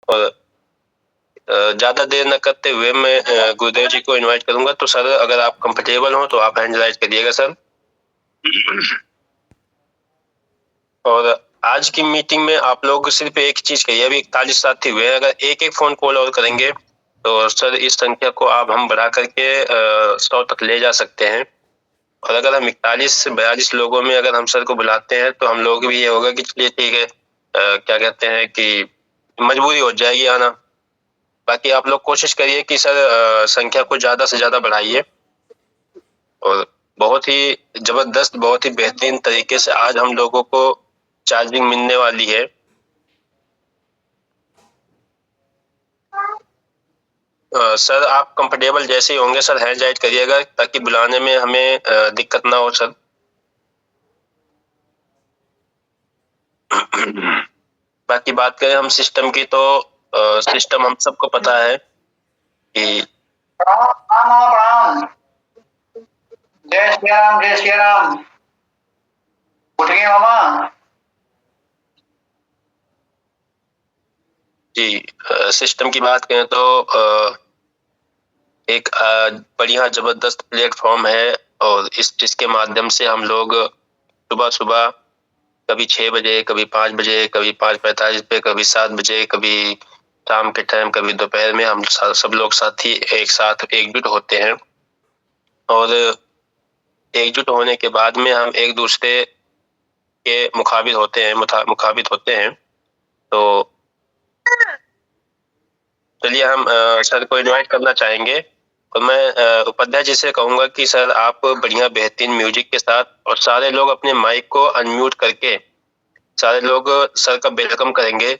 और ज्यादा देर न करते हुए मैं गुरुदेव जी को इनवाइट करूंगा। तो सर, अगर आप कंफर्टेबल हो तो आप हैंड राइज करिएगा सर। और आज की मीटिंग में आप लोग सिर्फ एक चीज कहिए, अभी 41 साथी हुए हैं, अगर एक एक फोन कॉल और करेंगे तो सर इस संख्या को आप हम बढ़ा करके 100 तक ले जा सकते हैं। और अगर हम 41 से 42 लोगों में अगर हम सर को बुलाते हैं तो हम लोग भी ये होगा कि चलिए ठीक है, क्या कहते हैं कि मजबूरी हो जाएगी आना। बाकी आप लोग कोशिश करिए कि सर संख्या को ज्यादा से ज्यादा बढ़ाइए। और बहुत ही जबरदस्त, बहुत ही बेहतरीन तरीके से आज हम लोगों को चार्जिंग मिलने वाली है। सर आप कंफर्टेबल जैसे ही होंगे सर हैंड राइज करिएगा, ताकि बुलाने में हमें दिक्कत ना हो सर। बाकी बात करें हम सिस्टम की, तो सिस्टम हम सबको पता है कि जय श्री राम, जय श्री राम। उठ गए मामा जी। सिस्टम की बात करें तो एक बढ़िया जबरदस्त प्लेटफॉर्म है, और इसके माध्यम से हम लोग सुबह सुबह कभी 6 बजे, कभी 5 बजे, कभी 5:45 पे, कभी 7 बजे, कभी शाम के टाइम, कभी दोपहर में हम सब लोग साथी एक साथ एकजुट होते हैं। और एकजुट होने के बाद में हम एक दूसरे के मुखाबित होते हैं। तो चलिए हम सर को इनवाइट करना चाहेंगे। और मैं उपाध्याय जी से कहूंगा कि सर आप बढ़िया बेहतरीन म्यूजिक के साथ और सारे लोग अपने माइक को अनम्यूट करके सारे लोग सर का वेलकम करेंगे।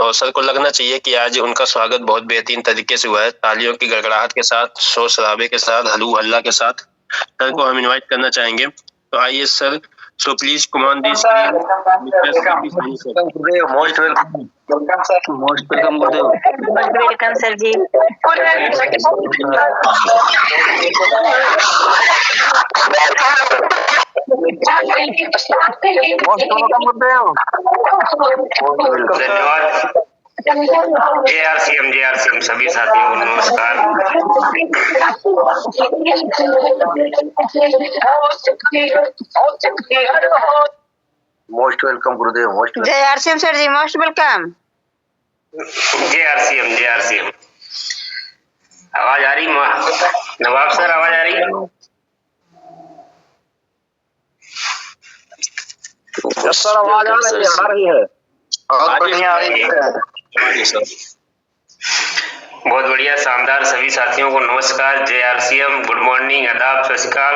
और सर को लगना चाहिए कि आज उनका स्वागत बहुत बेहतरीन तरीके से हुआ है, तालियों की गड़गड़ाहट के साथ, शोर शराबे के साथ, हल्लू हल्ला के साथ सर को हम इनवाइट करना चाहेंगे। तो आइए sir, so please command this most welcome. Most welcome Gurudev. Welcome sir जी। धन्यवाद। JRCM सभी साथियों को नमस्कार। मोस्ट वेलकम गुरुदेव। मोस्ट JRCM सर जी, मोस्ट वेलकम। JRCM आवाज आ रही? नवाब सर आवाज आ रही? सर आवाज आ रही है। बहुत बढ़िया, शानदार। सभी साथियों को नमस्कार, JRCM, गुड मॉर्निंग, आदाब, सत श्री अकाल।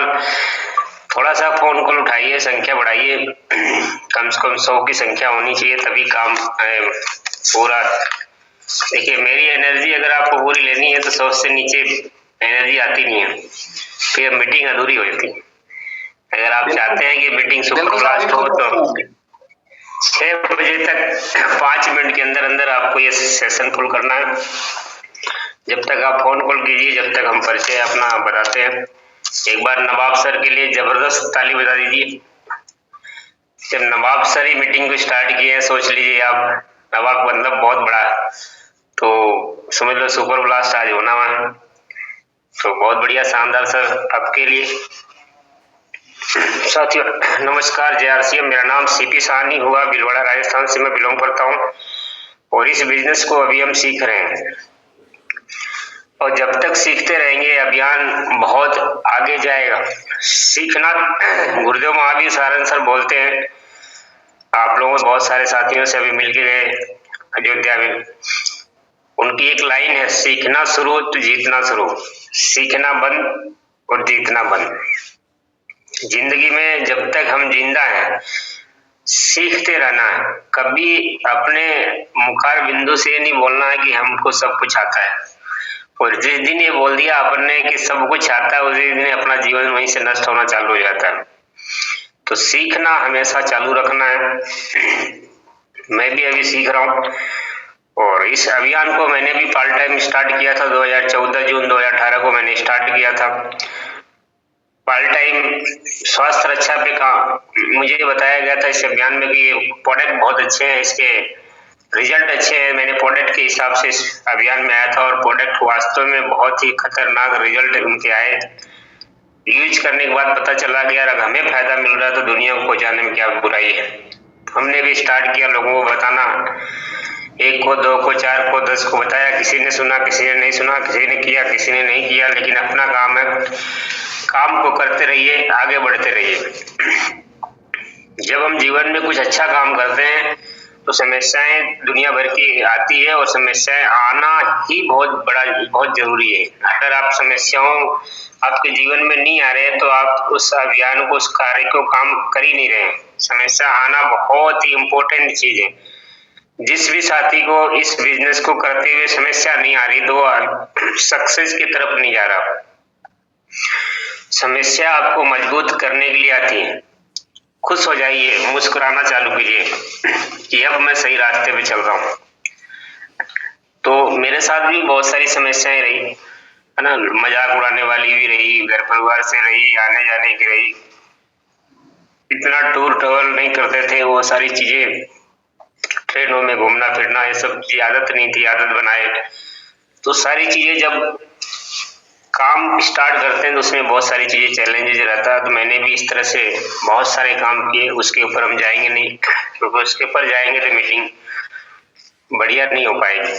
थोड़ा सा फोन कॉल उठाइए, संख्या बढ़ाइए। कम से कम 100 की संख्या होनी चाहिए, तभी काम पूरा। देखिए, मेरी एनर्जी अगर आपको पूरी लेनी है तो 100 से नीचे एनर्जी आती नहीं है, फिर मीटिंग अधूरी हो जाती है। अगर आप चाहते हैं कि मीटिंग सुपर फास्ट हो तो 6 बजे तक 5 मिनट के अंदर अंदर आपको ये सेशन फुल करना है। जब तक आप फोन कॉल कीजिए, जब तक हम परिचय अपना बताते हैं। एक बार नवाब सर के लिए जबरदस्त ताली बजा दीजिए। जब नवाब सर ही मीटिंग को स्टार्ट किए हैं, सोच लीजिए आप, नवाब मतलब बहुत बड़ा, तो समझ लो सुपर ब्लास्ट आज होना है। तो बहुत बढ़िया, शानदार सर आपके लिए। साथियों नमस्कार, JRCM, मेरा नाम CP साहनी हुआ, भीलवाड़ा राजस्थान से मैं बिलोंग करता हूँ। और इस बिजनेस को अभी हम सीख रहे हैं, और जब तक सीखते रहेंगे अभियान बहुत आगे जाएगा। सीखना, गुरुदेव महावीर सारण सर बोलते हैं, आप लोगों को बहुत सारे साथियों से अभी मिलके गए अयोध्या में। उनकी एक लाइन है, सीखना शुरू तो जीतना शुरू, सीखना बंद और जीतना बंद। जिंदगी में जब तक हम जिंदा हैं सीखते रहना है। कभी अपने मुखार बिंदु से नहीं बोलना है कि हमको सब कुछ आता है। और जिस दिन ये बोल दिया आपने कि सब कुछ आता है, उसी दिन अपना जीवन वहीं से नष्ट होना चालू हो जाता है। तो सीखना हमेशा चालू रखना है। मैं भी अभी सीख रहा हूँ, और इस अभियान को मैंने भी पार्ट टाइम स्टार्ट किया था। 2014 जून 2018 को मैंने स्टार्ट किया था पार्ट टाइम स्वास्थ्य रक्षा पे काम। मुझे बताया गया था इस अभियान में कि ये प्रोडक्ट बहुत अच्छे हैं, इसके रिजल्ट अच्छे हैं। मैंने प्रोडक्ट के हिसाब से इस अभियान में आया था और प्रोडक्ट वास्तव में बहुत ही खतरनाक रिजल्ट उनके आए। यूज करने के बाद पता चला कि यार अगर हमें फायदा मिल रहा है तो दुनिया को जाने में क्या बुराई है। हमने भी स्टार्ट किया लोगों को बताना, 1 को 2 को 4 को 10 को बताया। किसी ने सुना, किसी ने नहीं सुना, किसी ने किया, किसी ने नहीं किया, लेकिन अपना काम है, काम को करते रहिए, आगे बढ़ते रहिए। जब हम जीवन में कुछ अच्छा काम करते हैं तो समस्याएं दुनिया भर की आती है और समस्याएं आना ही बहुत जरूरी है। अगर आप समस्याओं आपके जीवन में नहीं आ रहे हैं तो आप उस अभियान को, उस कार्य को काम कर ही नहीं रहे हैं। समस्या आना बहुत ही इम्पोर्टेंट चीज है। जिस भी साथी को इस बिजनेस को करते हुए समस्या नहीं आ रही तो वो सक्सेस की तरफ नहीं जा रहा। समस्या आपको मजबूत करने के लिए आती है। खुश हो जाइए, मुस्कुराना चालू कीजिए कि अब मैं सही रास्ते पे चल रहा हूँ। तो मेरे साथ भी बहुत सारी समस्याएं रही है ना, मजाक उड़ाने वाली भी रही, घर परिवार से रही, आने जाने की रही। इतना टूर ट्रेवल नहीं करते थे, वो सारी चीजें, ट्रेनों में घूमना फिरना, ये सब की आदत नहीं थी, आदत बनाए। तो सारी चीजें जब काम स्टार्ट करते हैं तो उसमें बहुत सारी चीजें चैलेंजेस रहता है। तो मैंने भी इस तरह से बहुत सारे काम किए। उसके ऊपर हम जाएंगे नहीं, क्योंकि उसके ऊपर जाएंगे तो मीटिंग बढ़िया नहीं हो पाएगी।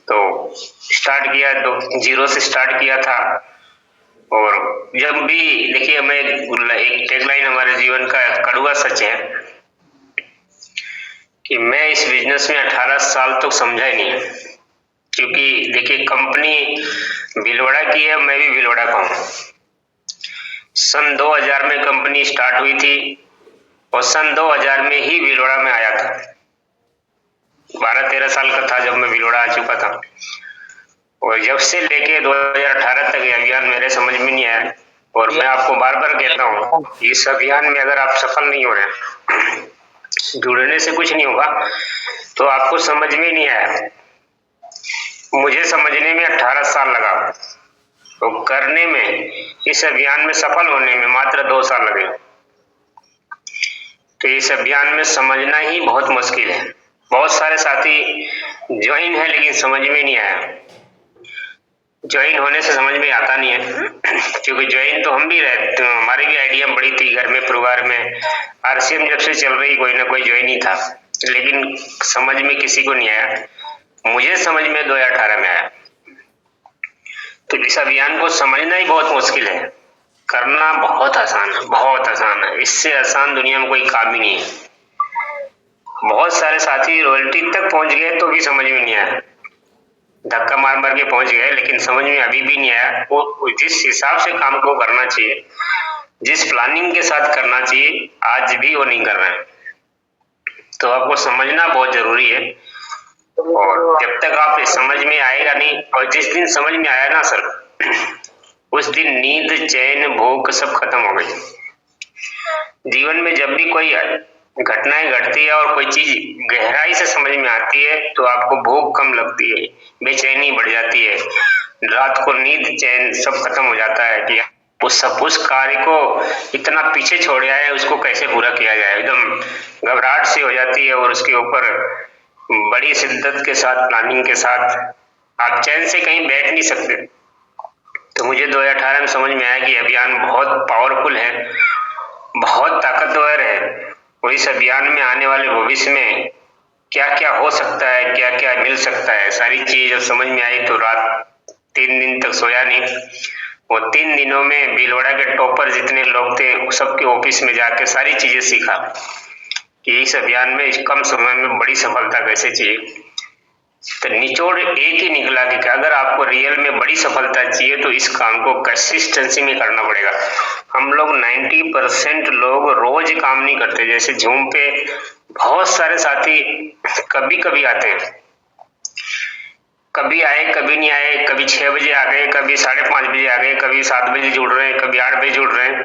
तो स्टार्ट किया, तो 0 से स्टार्ट किया था। और जब भी देखिए, मैं एक टैगलाइन हमारे जीवन का कड़वा सच है कि मैं इस बिजनेस में 18 साल तक समझा ही नहीं, क्योंकि देखिए कंपनी भीलवाड़ा की है, मैं भी भीलवाड़ा का हूँ। सन 2000 में कंपनी स्टार्ट हुई थी और सन 2000 में ही भीलवाड़ा में आया था। 12-13 साल का था जब मैं भीलवाड़ा आ चुका था। और जब से लेके 2018 तक ये अभियान मेरे समझ में नहीं आया। और मैं आपको बार बार कहता हूँ, इस अभियान में अगर आप सफल नहीं हो रहे, जुड़ने से कुछ नहीं होगा, तो आपको समझ में नहीं आया। मुझे समझने में 18 साल लगा, तो करने में, इस अभियान में सफल होने में मात्र 2 साल लगे। तो इस अभियान में समझना ही बहुत मुश्किल है। बहुत सारे साथी ज्वाइन है लेकिन समझ में नहीं आया। ज्वाइन होने से समझ में आता नहीं है, क्योंकि ज्वाइन तो हम भी रहते, हमारी भी आइडिया बड़ी थी घर में, परिवार में। आरसीएम जब से चल रही कोई ना कोई ज्वाइन ही था, लेकिन समझ में किसी को नहीं आया। मुझे समझ में 2018 में आया। तो इस अभियान को समझना ही बहुत मुश्किल है, करना बहुत आसान है, बहुत आसान है। इससे आसान दुनिया में कोई काम ही नहीं है। बहुत सारे साथी रॉयल्टी तक पहुंच गए तो भी समझ में नहीं आया, धक्का मार मार के पहुंच गए, लेकिन समझ में अभी भी नहीं आया। वो जिस हिसाब से काम को करना चाहिए, जिस प्लानिंग के साथ करना चाहिए, आज भी वो नहीं कर रहे हैं। तो आपको समझना बहुत जरूरी है। और जब तक आप समझ में आएगा नहीं, और जिस दिन समझ में आया ना सर, उस दिन नींद, चैन, भूख सब खत्म हो गई। जीवन में जब भी कोई घटनाएं घटती है और कोई चीज गहराई से समझ में आती है तो आपको भूख कम लगती है, बेचैनी बढ़ जाती है, रात को नींद, चैन सब खत्म हो जाता है कि उस कार्य को इतना पीछे छोड़ आया है, उसको कैसे पूरा किया जाए। एकदम घबराहट सी हो जाती है और उसके ऊपर बड़ी शिद्दत के साथ, प्लानिंग के साथ आप चैन से कहीं बैठ नहीं सकते। तो मुझे 2018 में समझ में आया कि अभियान बहुत पावरफुल है, बहुत ताकतवर है। और इस अभियान में आने वाले भविष्य में क्या क्या हो सकता है, क्या क्या मिल सकता है, सारी चीज जब समझ में आई तो रात 3 दिन तक सोया नहीं। और 3 दिनों में भीलवाड़ा के टॉपर जितने लोग थे सबके ऑफिस में जाके सारी चीजें सीखा कि इस अभियान में कम समय में बड़ी सफलता कैसे चाहिए। तो निचोड़ एक ही निकला कि अगर आपको रियल में बड़ी सफलता चाहिए तो इस काम को कंसिस्टेंसी में करना पड़ेगा। हम लोग 90% लोग रोज काम नहीं करते। जैसे झूम पे बहुत सारे साथी कभी कभी आते हैं, कभी आए कभी नहीं आए, कभी 6 बजे आ गए, कभी 5:30 बजे आ गए, कभी 7 बजे जुड़ रहे हैं, कभी 8 बजे जुड़ रहे हैं।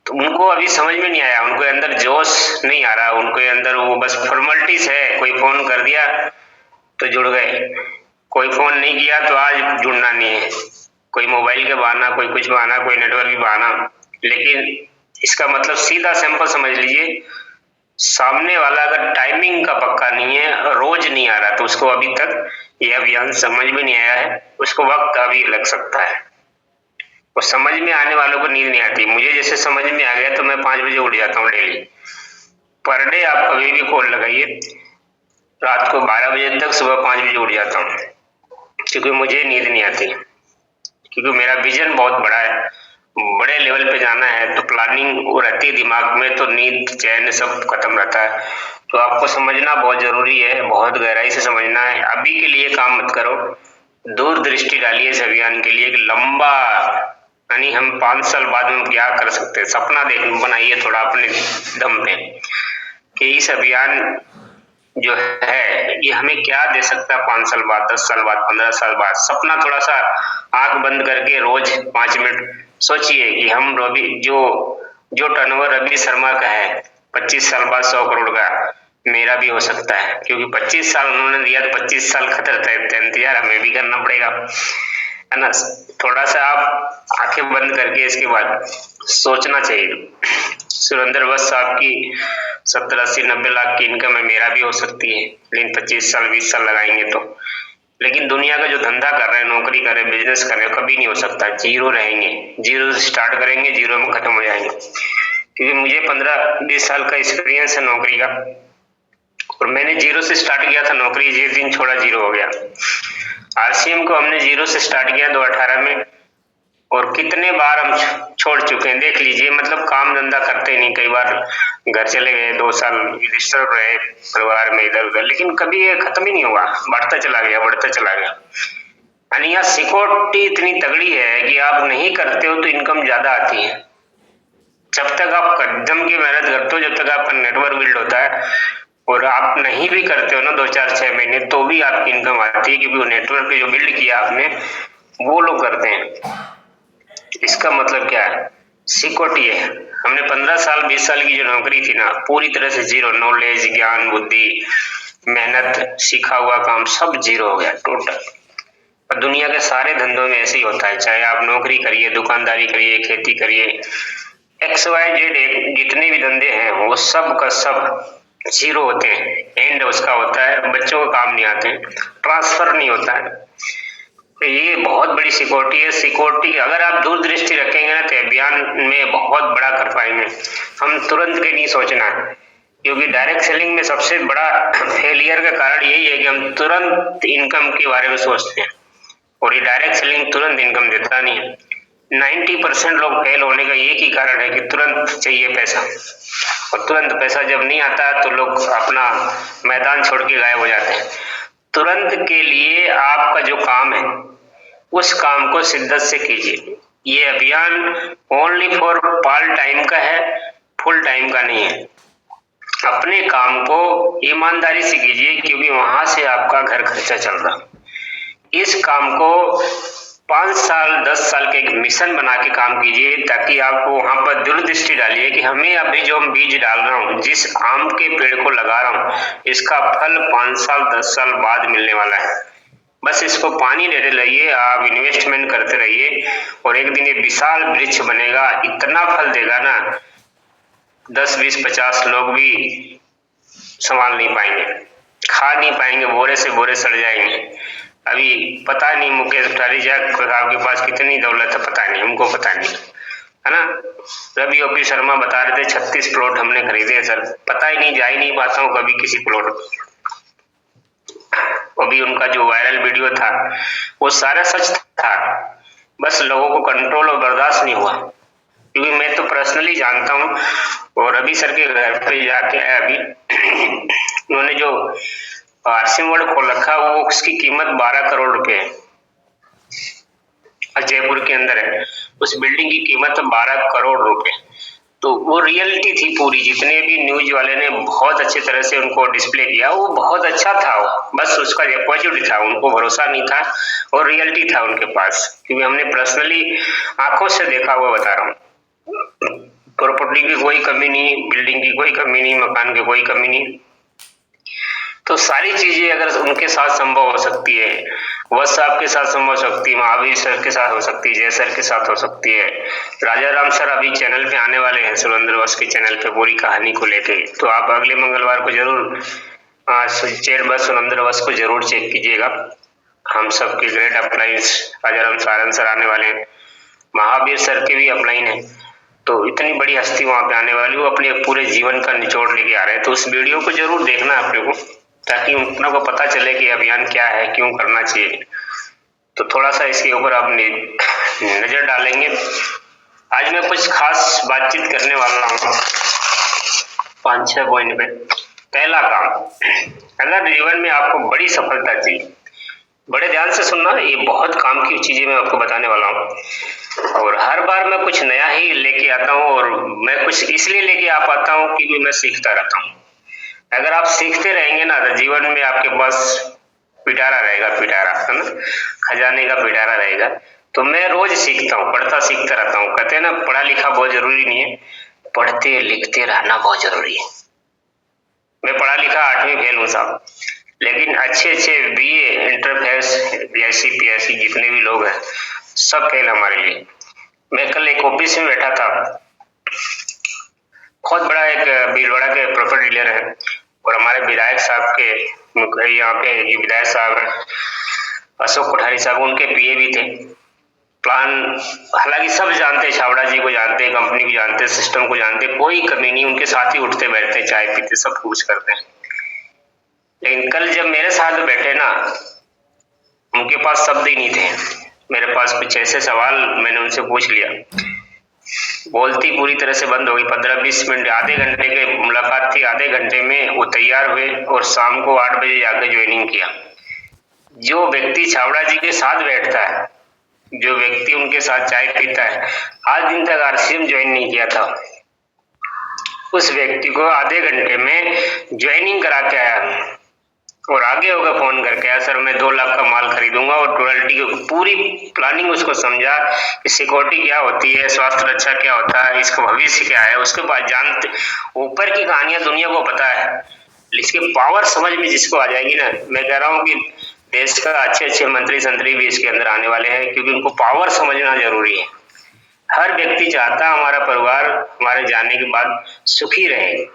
तो उनको अभी समझ में नहीं आया, उनके अंदर जोश नहीं आ रहा, उनके अंदर वो बस फॉर्मेलिटीज है। कोई फोन कर दिया तो जुड़ गए, कोई फोन नहीं किया तो आज जुड़ना नहीं है। कोई मोबाइल के बहाना, कोई कुछ बहाना, कोई नेटवर्क की बहाना। लेकिन इसका मतलब सीधा सिंपल समझ लीजिए, सामने वाला अगर टाइमिंग का पक्का नहीं है, रोज नहीं आ रहा, तो उसको अभी तक यह अभियान समझ में नहीं आया है, उसको वक्त अभी लग सकता है। और समझ में आने वालों को नींद नहीं आती। मुझे जैसे समझ में आ गया तो मैं 5 बजे उठ जाता हूँ डेली। पर डे आप कभी भी कॉल लगाइए, रात को 12 बजे तक, सुबह 5 बजे उठ जाता हूँ, क्योंकि मुझे नींद नहीं आती, क्योंकि मेरा विजन बहुत बड़ा है, बड़े लेवल पे जाना है, तो प्लानिंग रहती है दिमाग में, तो नींद चैन सब खत्म रहता है। तो आपको समझना बहुत जरूरी है, बहुत गहराई से समझना है। अभी के लिए काम मत करो, दूरदृष्टि डालिए इस अभियान के लिए, लंबा, यानी हम 5 साल बाद में क्या कर सकते हैं, सपना बनाइए थोड़ा अपने दम पे, कि इस अभियान जो है ये हमें क्या दे सकता है 5 साल बाद, 10 साल बाद, 15 साल बाद। सपना थोड़ा सा आंख बंद करके रोज 5 मिनट सोचिए कि हम जो टर्नओवर रवि शर्मा का है 25 साल बाद 100 करोड़ का, मेरा भी हो सकता है, क्योंकि 25 साल उन्होंने दिया तो 25 साल खतर इंतजार हमें भी करना पड़ेगा, है ना। थोड़ा सा आप आंखें बंद करके इसके बाद सोचना चाहिए। सुरेंद्र वत्स साहब की 70, 80, 90 लाख की इनकम है, मेरा भी हो सकती है, लेकिन 25 साल 20 साल लगाएंगे तो। लेकिन दुनिया का जो धंधा कर रहे हैं, नौकरी कर रहे हैं, बिजनेस कर रहे हैं, कभी नहीं हो सकता। जीरो रहेंगे, जीरो से स्टार्ट करेंगे, जीरो में खत्म हो जाएंगे। क्योंकि मुझे 15-20 साल का एक्सपीरियंस है नौकरी का, और मैंने जीरो से स्टार्ट किया था नौकरी, जिस दिन छोड़ा जीरो हो गया। आरसीएम को हमने जीरो से स्टार्ट किया 2018 में, और कितने बार हम छोड़ चुके हैं देख लीजिए। मतलब काम धंधा करते नहीं, कई बार घर चले गए, 2 साल डिस्टर्ब रहे परिवार में इधर उधर, लेकिन कभी ये खत्म ही नहीं हुआ, बढ़ता चला गया, बढ़ता चला गया। यानी यहाँ सिक्योरिटी इतनी तगड़ी है कि आप नहीं करते हो तो इनकम ज्यादा आती है। जब तक आप कदम की मेहनत करते हो, जब तक आपका नेटवर्क बिल्ड होता है, और आप नहीं भी करते हो ना 2-4-6 महीने, तो भी आपकी इनकम आती है, क्योंकि वो नेटवर्क जो बिल्ड किया आपने वो लोग करते हैं। इसका मतलब क्या है, सिक्योरिटी है। हमने 15 साल 20 साल की जो नौकरी थी ना, पूरी तरह से जीरो, नॉलेज, ज्ञान, बुद्धि, मेहनत, सीखा हुआ काम सब जीरो हो गया टोटल। और दुनिया के सारे धंधों में ऐसे ही होता है, चाहे आप नौकरी करिए, दुकानदारी करिए, खेती करिए, XYZ जितने भी धंधे हैं वो सब का सब जीरो होते हैं। एंड उसका होता है, बच्चों को काम नहीं आते, ट्रांसफर नहीं होता है। तो ये बहुत बड़ी सिक्योरिटी है। सिक्योरिटी अगर आप दूरदृष्टि रखेंगे ना तो अभियान में बहुत बड़ा कर पाएंगे। हम तुरंत के नहीं सोचना है, क्योंकि डायरेक्ट सेलिंग में सबसे बड़ा फेलियर का कारण यही है कि हम तुरंत इनकम के बारे में सोचते हैं, और ये डायरेक्ट सेलिंग तुरंत इनकम देता नहीं है। 90% लोग फेल होने का एक ही कारण है कि तुरंत चाहिए पैसा, और तुरंत पैसा जब नहीं आता तो लोग अपना मैदान छोड़ के गायब हो जाते हैं। तुरंत के लिए आपका जो काम है उस काम को शिद्दत से कीजिए। ये अभियान ओनली फॉर पार्ट टाइम का है, फुल टाइम का नहीं है। अपने काम को ईमानदारी से कीजिए, क्योंकि वहां से आपका घर खर्चा चल रहा। इस काम को 5 साल 10 साल के एक मिशन बना के काम कीजिए, ताकि आप वहां पर दूरदृष्टि डालिए कि हमें अभी जो हम बीज डाल रहा हूँ, जिस आम के पेड़ को लगा रहा हूँ, इसका फल 5 साल 10 साल बाद मिलने वाला है। बस इसको पानी देते रहिए, आप इन्वेस्टमेंट करते रहिए, और एक दिन ये विशाल वृक्ष बनेगा, इतना फल देगा ना 10, 20, 50 लोग भी संभाल नहीं पाएंगे, खा नहीं पाएंगे, बोरे से बोरे सड़ जाएंगे। अभी पता नहीं मुकेश भट्टाचार्य आपके पास कितनी दौलत है, पता नहीं, हमको पता नहीं, है ना। रवि ओपी शर्मा बता रहे थे 36 प्लॉट हमने खरीदे सर, पता ही नहीं, जा ही नहीं पाता हूँ कभी किसी प्लॉट। अभी उनका जो वायरल वीडियो था वो सारा सच था, बस लोगों को कंट्रोल और बर्दाश्त नहीं हुआ। क्योंकि मैं तो पर्सनली जानता हूँ, और रवि सर के घर पे जाके अभी उन्होंने जो आरसीएम वर्ल्ड खोल रखा वो उसकी कीमत 12 करोड़ रुपए है, जयपुर के अंदर है। उस बिल्डिंग की कीमत 12 करोड़ रुपए। तो वो रियलिटी थी पूरी, जितने भी न्यूज वाले ने बहुत अच्छे तरह से उनको डिस्प्ले किया, वो बहुत अच्छा था। बस उसका पॉजिटिव था, उनको भरोसा नहीं था, और रियलिटी था उनके पास, क्योंकि हमने पर्सनली आंखों से देखा हुआ बता रहा हूँ। प्रॉपर्टी की कोई कमी नहीं, बिल्डिंग की कोई कमी नहीं, मकान की कोई कमी नहीं। तो सारी चीजें अगर उनके साथ संभव हो सकती है, वह साहब के साथ संभव हो सकती है, महावीर सर के साथ हो सकती है, जय सर के साथ हो सकती है, राजा राम सर अभी चैनल पे आने वाले हैं, सुरेंद्र वश के चैनल पे पूरी कहानी को लेके, तो आप अगले मंगलवार को जरूर चैट बस सुरेंद्र वश को जरूर चेक कीजिएगा। हम सबके ग्रेट अपलाइंस राजा राम सारन सर आने वाले हैं, महावीर सर के भी अपलाइन है, तो इतनी बड़ी हस्ती वहां पे आने वाली, वो अपने पूरे जीवन का निचोड़ लेके आ रहे हैं। तो उस वीडियो को जरूर देखना अपने को, ताकि उन को पता चले कि अभियान क्या है, क्यों करना चाहिए। तो थोड़ा सा इसके ऊपर आप नजर डालेंगे। आज मैं कुछ खास बातचीत करने वाला हूँ 5-6 पॉइंट पे। पहला काम, अगर जीवन में आपको बड़ी सफलता चाहिए, बड़े ध्यान से सुनना, ये बहुत काम की चीजें मैं आपको बताने वाला हूँ, और हर बार मैं कुछ नया ही लेके आता हूँ, और मैं कुछ इसलिए लेके आ पाता हूँ क्योंकि मैं सीखता रहता हूँ। अगर आप सीखते रहेंगे ना, तो जीवन में आपके पास पिटारा रहेगा, पिटारा है ना, खजाने का पिटारा रहेगा। तो मैं रोज सीखता हूँ, पढ़ता सीखता रहता हूँ। कहते हैं ना, पढ़ा लिखा बहुत जरूरी नहीं है, पढ़ते लिखते रहना बहुत जरूरी है। मैं पढ़ा लिखा 8वीं फेल हूँ साहब, लेकिन अच्छे BA, inter fails, BSc PSC जितने भी लोग हैं सब फेल हमारे लिए। मैं कल एक ऑफिस में बैठा था, बहुत बड़ा एक भीलवाड़ा के प्रॉपर्टी डीलर है, और हमारे विधायक साहब के यहाँ पे विधायक साहब अशोक कोठारी साहब, उनके पीए भी थे। प्लान हालांकि सब जानते, छावड़ा जी को जानते, कंपनी को जानते, सिस्टम को जानते, कोई कमी नहीं, उनके साथ ही उठते बैठते, चाय पीते, सब कुछ करते हैं। लेकिन कल जब मेरे साथ बैठे ना, उनके पास शब्द ही नहीं थे। मेरे पास कुछ ऐसे सवाल मैंने उनसे पूछ लिया, बोलती पूरी तरह से बंद हो गई। 15-20 मिनट, आधे घंटे की मुलाकात थी, आधे घंटे में वो तैयार हुए और शाम को 8 बजे जाकर ज्वाइनिंग किया। जो व्यक्ति छावड़ा जी के साथ बैठता है, जो व्यक्ति उनके साथ चाय पीता है, आज दिन तक आरसीएम ज्वाइन नहीं किया था, उस व्यक्ति को आधे घंटे में ज्वाइनिंग करा के आया, और आगे होकर फोन करके आया, सर मैं 2 लाख का माल खरीदूंगा, और रॉयल्टी की पूरी प्लानिंग उसको समझा कि सिक्योरिटी क्या होती है, स्वास्थ्य रक्षा क्या होता है, इसका भविष्य क्या है, उसके पास जानते, ऊपर की कहानियां दुनिया को पता है, इसकी पावर समझ में जिसको आ जाएगी ना, मैं कह रहा हूँ कि देश का अच्छे मंत्री संतरी भी इसके अंदर आने वाले हैं, क्योंकि उनको पावर समझना जरूरी है। हर व्यक्ति चाहता है हमारा परिवार हमारे जाने के बाद सुखी रहे।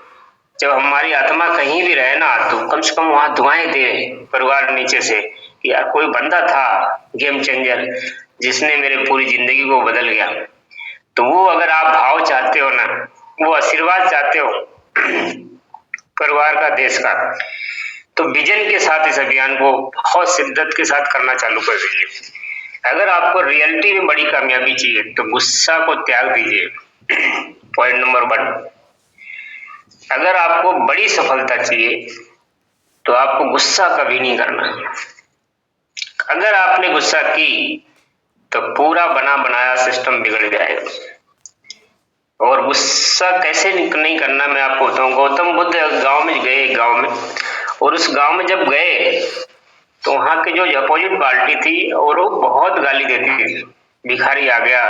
जब हमारी आत्मा कहीं भी रहे ना, तो कम से कम वहां दुआएं दे परिवार नीचे से कि यार कोई बंदा था गेम चेंजर, जिसने मेरे पूरी जिंदगी को बदल गया। तो वो अगर आप भाव चाहते हो ना, वो आशीर्वाद चाहते हो परिवार का, देश का, तो विजन के साथ इस अभियान को बहुत शिद्दत के साथ करना चालू कर दीजिए। अगर आपको रियलिटी में बड़ी कामयाबी चाहिए, तो गुस्सा को त्याग दीजिए। पॉइंट नंबर 1, अगर आपको बड़ी सफलता चाहिए तो आपको गुस्सा कभी नहीं करना। अगर आपने गुस्सा की तो पूरा बना बनाया सिस्टम बिगड़ जाएगा। और गुस्सा कैसे नहीं करना मैं आपको बताऊं। गौतम बुद्ध गांव में गए, गांव में, और उस गांव में जब गए तो वहां के जो अपोजिट पार्टी थी और वो बहुत गाली देती थी, भिखारी आ गया,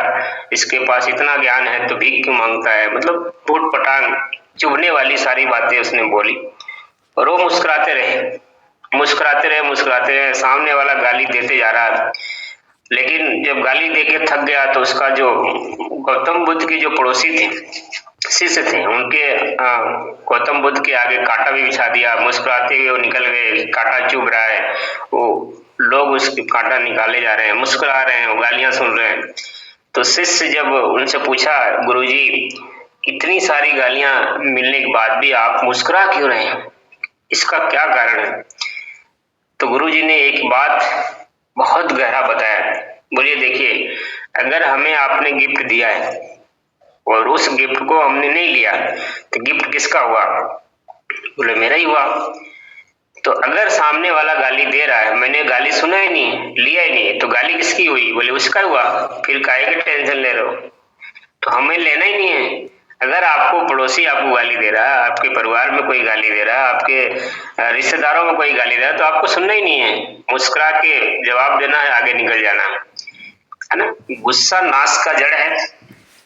इसके पास इतना ज्ञान है तो भीख क्यों मांगता है, मतलब टूट पटांग चुभने वाली सारी बातें उसने बोली। और वो मुस्कुराते रहे, सामने वाला गाली देते जा रहा है, लेकिन जब गाली देके थक गया तो उसका जो गौतम बुद्ध के जो पड़ोसी थे, शिष्य थे, उनके गौतम बुद्ध के आगे कांटा भी बिछा दिया, मुस्कुराते हुए वो निकल गए। कांटा चुभ रहा है, वो लोग उसके कांटा निकाले जा रहे हैं, मुस्कुरा रहे हैं, वो गालियां सुन रहे हैं। तो शिष्य जब उनसे पूछा, गुरुजी इतनी सारी गालियां मिलने के बाद भी आप मुस्कुरा क्यों रहे हैं, इसका क्या कारण है? तो गुरुजी ने एक बात बहुत गहरा बताया। बोलिए देखिए, अगर हमें आपने गिफ्ट दिया है और उस गिफ्ट को हमने नहीं लिया तो गिफ्ट किसका हुआ? बोले मेरा ही हुआ। तो अगर सामने वाला गाली दे रहा है, मैंने गाली सुना ही नहीं, लिया ही नहीं, तो गाली किसकी हुई? बोले उसका हुआ। फिर काहे की टेंशन ले रहे हो? तो हमें लेना ही नहीं है। अगर आपको पड़ोसी आपको गाली दे रहा है, आपके परिवार में कोई गाली दे रहा है, आपके रिश्तेदारों में कोई गाली दे रहा है, तो आपको सुनना ही नहीं है, मुस्कुरा के जवाब देना है, आगे निकल जाना है ना। गुस्सा नाश का जड़ है,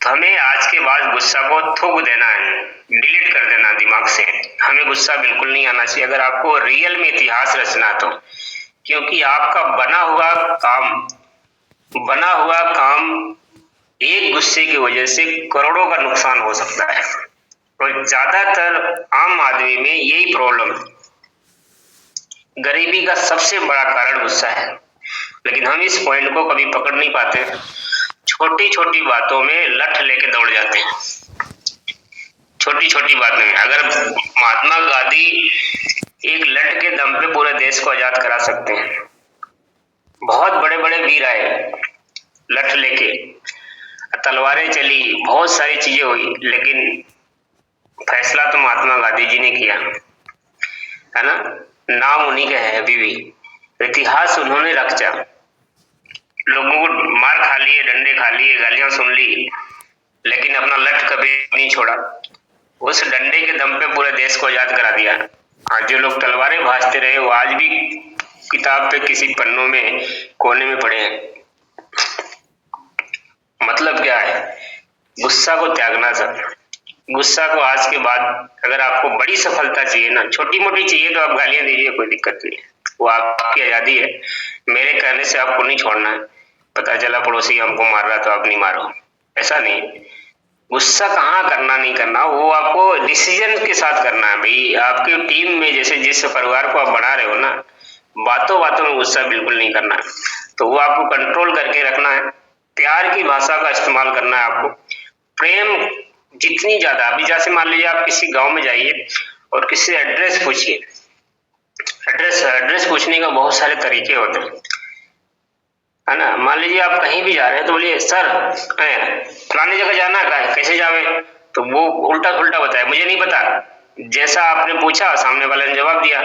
तो हमें आज के बाद गुस्सा को थूक देना है, डिलीट कर देना दिमाग से। हमें गुस्सा बिल्कुल नहीं आना चाहिए अगर आपको रियल में इतिहास रचना तो, क्योंकि आपका बना हुआ काम एक गुस्से की वजह से करोड़ों का नुकसान हो सकता है। और ज्यादातर आम आदमी में यही प्रॉब्लम है। गरीबी का सबसे बड़ा कारण गुस्सा है, लेकिन हम इस पॉइंट को कभी पकड़ नहीं पाते। छोटी छोटी बातों में लठ लेके दौड़ जाते हैं। छोटी छोटी बातों में अगर महात्मा गांधी एक लठ के दम पे पूरे देश को आजाद करा सकते हैं, बहुत बड़े बड़े वीर आए लठ लेके, तलवारें चली, बहुत सारी चीजें हुई, लेकिन फैसला तो महात्मा गांधी जी ने किया, है ना। नाम उन्हीं का है अभी भी, इतिहास उन्होंने रचा। लोगों को मार खा लिए, डंडे खा लिए, गालियां सुन ली, लेकिन अपना लठ कभी नहीं छोड़ा। उस डंडे के दम पे पूरे देश को आजाद करा दिया। आज जो लोग तलवारें भाजते रहे वो आज भी किताब पे किसी पन्नों में कोने में पड़े हैं। मतलब क्या है? गुस्सा को त्यागना सर। गुस्सा को आज के बाद अगर आपको बड़ी सफलता चाहिए ना, छोटी मोटी चाहिए तो आप गालियां दीजिए, कोई दिक्कत नहीं है, वो आपकी आजादी है। मेरे कहने से आपको नहीं छोड़ना है। पता चला पड़ोसी हमको मार रहा तो आप नहीं मारो, ऐसा नहीं। गुस्सा कहाँ करना नहीं करना वो आपको डिसीजन के साथ करना है भाई। आपकी टीम में जैसे जिस परिवार को आप बना रहे हो ना, बातों बातों में गुस्सा बिल्कुल नहीं करना है, तो वो आपको कंट्रोल करके रखना है। प्यार की भाषा का इस्तेमाल करना है आपको। प्रेम जितनी ज्यादा, अभी जैसे मान लीजिए आप किसी गांव में जाइए और किसी से एड्रेस पूछिए। एड्रेस पूछने का बहुत सारे तरीके होते हैं, है ना। मान लीजिए आप कहीं भी जा रहे हैं तो बोलिए सर फलानी जगह जाना है, कैसे जावे, तो वो उल्टा पुल्टा बताया, मुझे नहीं पता। जैसा आपने पूछा सामने वाले ने जवाब दिया।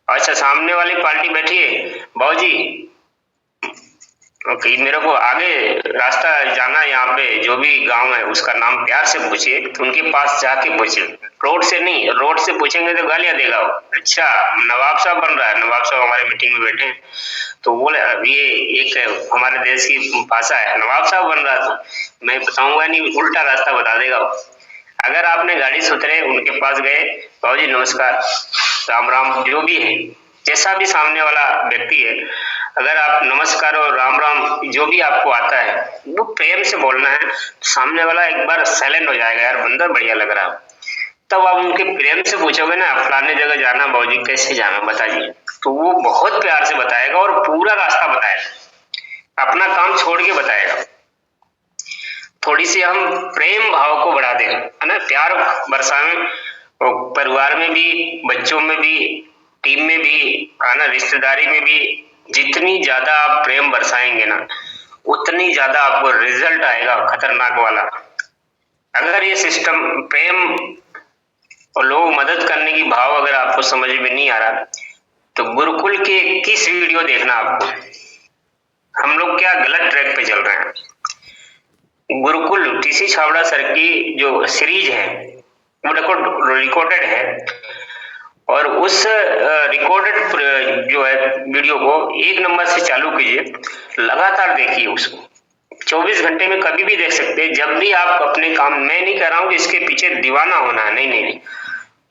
अच्छा, सामने वाली पार्टी बैठी है, बाबूजी ओके मेरे को आगे रास्ता जाना है, यहाँ पे जो भी गांव है उसका नाम प्यार से पूछिए, तो उनके पास जाके पूछिए, रोड से नहीं। रोड से पूछेंगे तो गालियां देगा वो। अच्छा नवाब साहब बन रहा है, नवाब साहब हमारे मीटिंग में बैठे हैं, तो बोले ये एक हमारे देश की भाषा है, नवाब साहब बन रहा है, तो मैं बताऊंगा नहीं, उल्टा रास्ता बता देगा वो। अगर आपने गाड़ी से उतरे, उनके पास गए, बाबूजी नमस्कार, राम राम, जो भी है, जैसा भी सामने वाला व्यक्ति है, अगर आप नमस्कार और राम राम जो भी आपको आता है वो प्रेम से बोलना है, सामने वाला एक बार साइलेंट हो जाएगा, यार बंदा बढ़िया लग रहा है। तब आप उनके प्रेम से पूछोगे ना फलाने जगह जाना बाबूजी, कैसे जाना बताइए, तो वो बहुत प्यार से बताएगा और पूरा रास्ता बताएगा, अपना काम छोड़ के बताएगा। थोड़ी सी हम प्रेम भाव को बढ़ा दें, है ना, प्यार बरसाएं, परिवार में भी, बच्चों में भी, टीम में भी, है ना, रिश्तेदारी में भी। जितनी ज्यादा आप प्रेम बरसाएंगे ना, उतनी ज्यादा आपको रिजल्ट आएगा खतरनाक वाला। अगर ये सिस्टम प्रेम और लोग मदद करने की भाव अगर आपको समझ में नहीं आ रहा, तो गुरुकुल के 21 वीडियो देखना आपको। हम लोग क्या गलत ट्रैक पे चल रहे हैं। गुरुकुल टीसी छाबड़ा सर की जो सीरीज है वो रिकॉर्डेड है, और उस रिकॉर्डेड जो है वीडियो को 1 नंबर से चालू कीजिए, लगातार देखिए उसको। 24 घंटे में कभी भी देख सकते हैं, जब भी आप अपने काम। मैं नहीं कह रहा हूँ कि इसके पीछे दीवाना होना है, नहीं नहीं नहीं,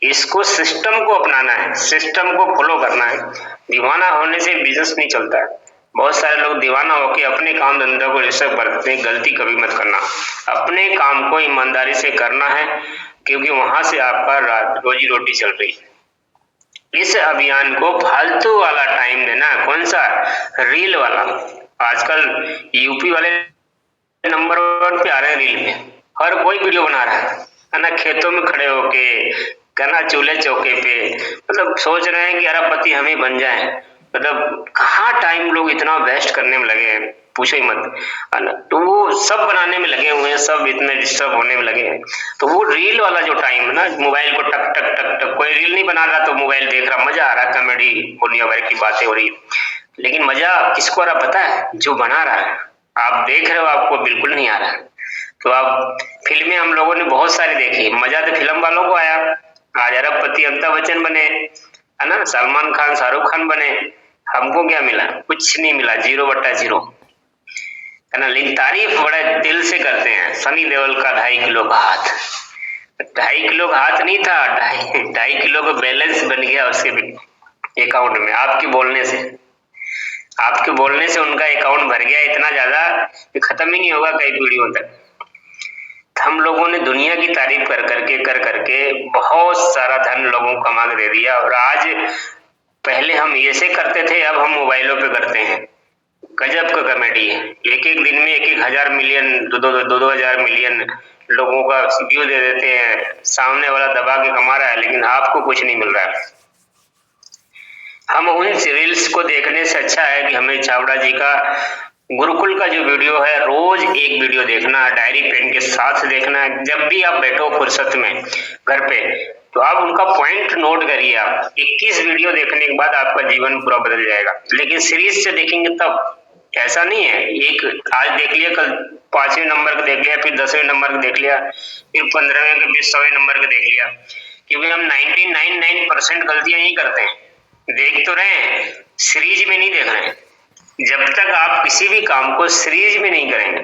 इसको सिस्टम को अपनाना है, सिस्टम को फॉलो करना है। दीवाना होने से बिजनेस नहीं चलता है। बहुत सारे लोग दीवाना होकर अपने काम धंधा को रिस्क बरतते हैं, गलती कभी मत करना। अपने काम को ईमानदारी से करना है, क्योंकि वहां से आपका रोजी रोटी चल रही है। इस अभियान को फालतू वाला टाइम देना, कौन सा, रील वाला। आजकल यूपी वाले नंबर 1 पे आ रहे हैं रील में, हर कोई वीडियो बना रहा है ना, खेतों में खड़े होके, कहना चूल्हे चौके पे, मतलब सोच रहे हैं कि अरबपति हम ही बन जाएं। मतलब कहाँ टाइम लोग इतना वेस्ट करने में लगे हैं, पूछो ही मत, है ना। तो वो सब बनाने में लगे हुए हैं, सब इतने डिस्टर्ब होने में लगे हैं। तो वो रील वाला जो टाइम है ना, मोबाइल को टक टक टक टक, कोई रील नहीं बना रहा तो मोबाइल देख रहा, मजा आ रहा, कॉमेडी दुनिया भर की बातें हो रही, लेकिन मजा किसको आ रहा पता है, जो बना रहा है। आप देख रहे हो, आपको बिल्कुल नहीं आ रहा। तो आप फिल्में हम लोगों ने बहुत सारी देखी, मजा तो फिल्म वालों को आया। आज अरबपति अमिताभ बच्चन बने, है ना, सलमान खान शाहरुख खान बने, हमको क्या मिला, कुछ नहीं मिला, 0/0, है ना, लेकिन तारीफ बड़े दिल से करते हैं। सनी देओल का 2.5 किलो का हाथ, 2.5 किलो का हाथ नहीं था, 2.5 किलो का बैलेंस बन गया उसके अकाउंट में आपके बोलने से। आपके बोलने से उनका अकाउंट भर गया इतना ज्यादा कि खत्म ही नहीं होगा कई पीढ़ियों तक। हम लोगों ने दुनिया की तारीफ कर करके बहुत सारा धन लोगों को कमा के दे दिया। और आज पहले हम ऐसे करते थे, अब हम मोबाइलों पे करते हैं। गजब का कॉमेडी है। एक एक दिन में 1,000 मिलियन, 2 हजार मिलियन लोगों का व्यू दे देते हैं। सामने वाला दबा के कमा रहा है, लेकिन आपको कुछ नहीं मिल रहा है। हम उन रील्स को देखने से अच्छा है कि हमें छाबड़ा जी का गुरुकुल का जो वीडियो है, रोज एक वीडियो देखना, डायरी पेन के साथ देखना है। जब भी आप बैठो फुर्सत में घर पे, तो आप उनका पॉइंट नोट करिए। आप 21 वीडियो देखने के बाद आपका जीवन पूरा बदल जाएगा। लेकिन सीरीज से देखेंगे तब ऐसा नहीं है, एक आज देख लिया, कल 5वें नंबर का देख लिया, फिर 10वें नंबर का देख लिया, फिर 15वें का, फिर 100वें नंबर का देख लिया। क्योंकि हम 99.9% गलतियां यही करते हैं। देख तो रहे हैं, सीरीज में नहीं देख रहे हैं। जब तक आप किसी भी काम को सीरीज में नहीं करेंगे,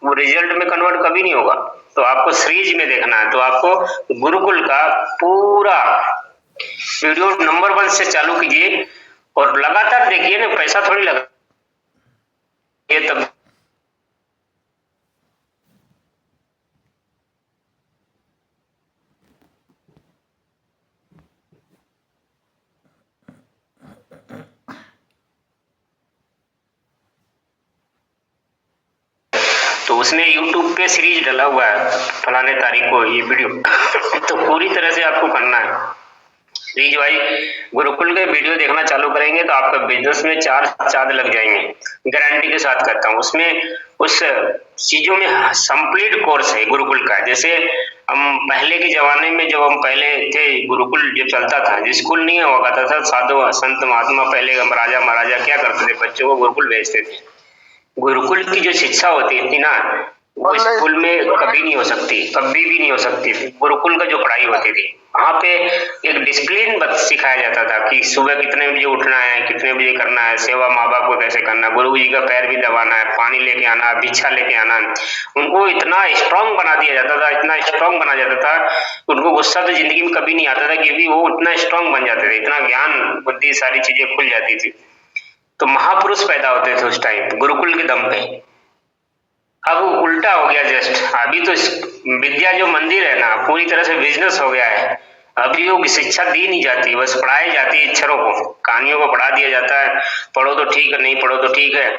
वो रिजल्ट में कन्वर्ट कभी नहीं होगा। तो आपको सीरीज में देखना है, तो आपको गुरुकुल का पूरा वीडियो नंबर 1 से चालू कीजिए और लगातार देखिए ना, पैसा थोड़ी लगा ये तब। तो उसने YouTube पे सीरीज डाला हुआ है, फलाने तारीख को ये वीडियो तो पूरी तरह से आपको करना है। सीरीज वाइज गुरुकुल के वीडियो देखना चालू करेंगे तो आपका बिजनेस में 4 चांद लग जाएंगे, गारंटी के साथ कहता हूँ। उसमें उस चीजों में कंप्लीट कोर्स है गुरुकुल का। जैसे हम पहले के जमाने में, जब हम पहले थे, गुरुकुल जो चलता था, जो स्कूल नहीं हुआ करता था, साधु संत महात्मा पहले राजा महाराजा क्या करते थे, बच्चों को गुरुकुल भेजते थे। गुरुकुल की जो शिक्षा होती थी ना, वो स्कूल में कभी नहीं हो सकती, कभी भी नहीं हो सकती थी। गुरुकुल का जो पढ़ाई होती थी, वहाँ पे एक डिसिप्लिन सिखाया जाता था कि सुबह कितने बजे उठना है, कितने बजे करना है, सेवा माँ बाप को कैसे करना है, गुरु जी का पैर भी दबाना है, पानी लेके आना, भिक्षा लेके आना। उनको इतना स्ट्रांग बना दिया जाता था, इतना स्ट्रांग बना जाता था, उनको गुस्सा तो जिंदगी में कभी नहीं आता था, क्योंकि वो उतना स्ट्रांग बन जाते थे, इतना ज्ञान बुद्धि सारी चीजें खुल जाती थी। तो महापुरुष पैदा होते थे उस टाइम गुरुकुल के दम पे। अब उल्टा हो गया जस्ट। अभी तो विद्या जो मंदिर है ना, पूरी तरह से बिजनेस हो गया है। अभी वो शिक्षा दी नहीं जाती, बस पढ़ाई जाती है अक्षरों को, कहानियों को पढ़ा दिया जाता है। पढ़ो तो ठीक है, नहीं पढ़ो तो ठीक है,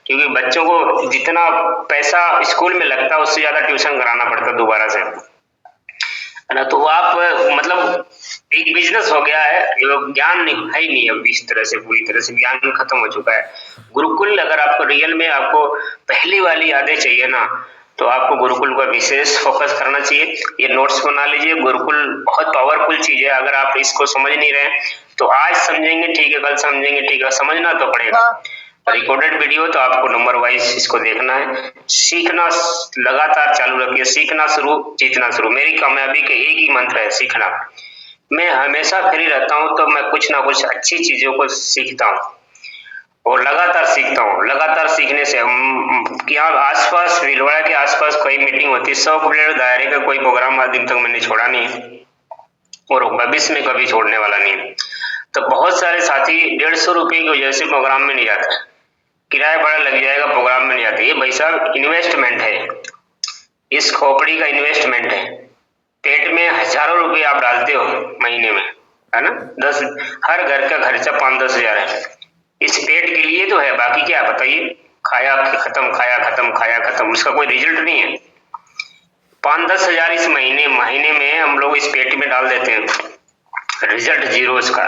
क्योंकि बच्चों को जितना पैसा स्कूल में लगता है उससे ज्यादा ट्यूशन कराना पड़ता है दोबारा से, है ना। तो आप मतलब एक बिजनेस हो गया है, ज्ञान नहीं है ही नहीं। अब इस तरह से पूरी तरह से ज्ञान खत्म हो चुका है। गुरुकुल अगर आपको रियल में आपको पहली वाली यादें चाहिए ना, तो आपको गुरुकुल का विशेष फोकस करना चाहिए। ये नोट्स बना लीजिए। गुरुकुल बहुत पावरफुल चीज है। अगर आप इसको समझ नहीं रहे तो आज समझेंगे ठीक है, कल समझेंगे ठीक है, समझना तो पड़ेगा। रिकॉर्डेड वीडियो तो आपको नंबर वाइज इसको देखना है, सीखना लगातार चालू रखिए। सीखना शुरू, जीतना शुरू। मेरी कामयाबी के एक ही मंत्र है, सीखना। मैं हमेशा फ्री रहता हूँ तो मैं कुछ ना कुछ अच्छी चीजों को सीखता हूँ और लगातार सीखता हूँ। लगातार सीखने से यहाँ आसपास, भीलवाड़ा के आसपास कोई मीटिंग होती है, 100 किलोमीटर दायरे का कोई प्रोग्राम आज दिन तक मैंने छोड़ा नहीं और भविष्य में कभी छोड़ने वाला नहीं। तो बहुत सारे साथी 150 रुपए की वजह से प्रोग्राम में नहीं जाते, किराया बड़ा लग जाएगा, प्रोग्राम में नहीं जाते। ये भाई साहब इन्वेस्टमेंट है, इस खोपड़ी का इन्वेस्टमेंट है। पेट में हजारों रुपए आप डालते हो महीने में, है ना। 10 हर घर का खर्चा 5-10 हजार है, इस पेट के लिए तो है। बाकी क्या बताइए, खाया खत्म, खाया खत्म, खाया खत्म, उसका कोई रिजल्ट नहीं है। 5-10 हजार इस महीने में हम लोग इस पेट में डाल देते हैं, रिजल्ट जीरो इसका।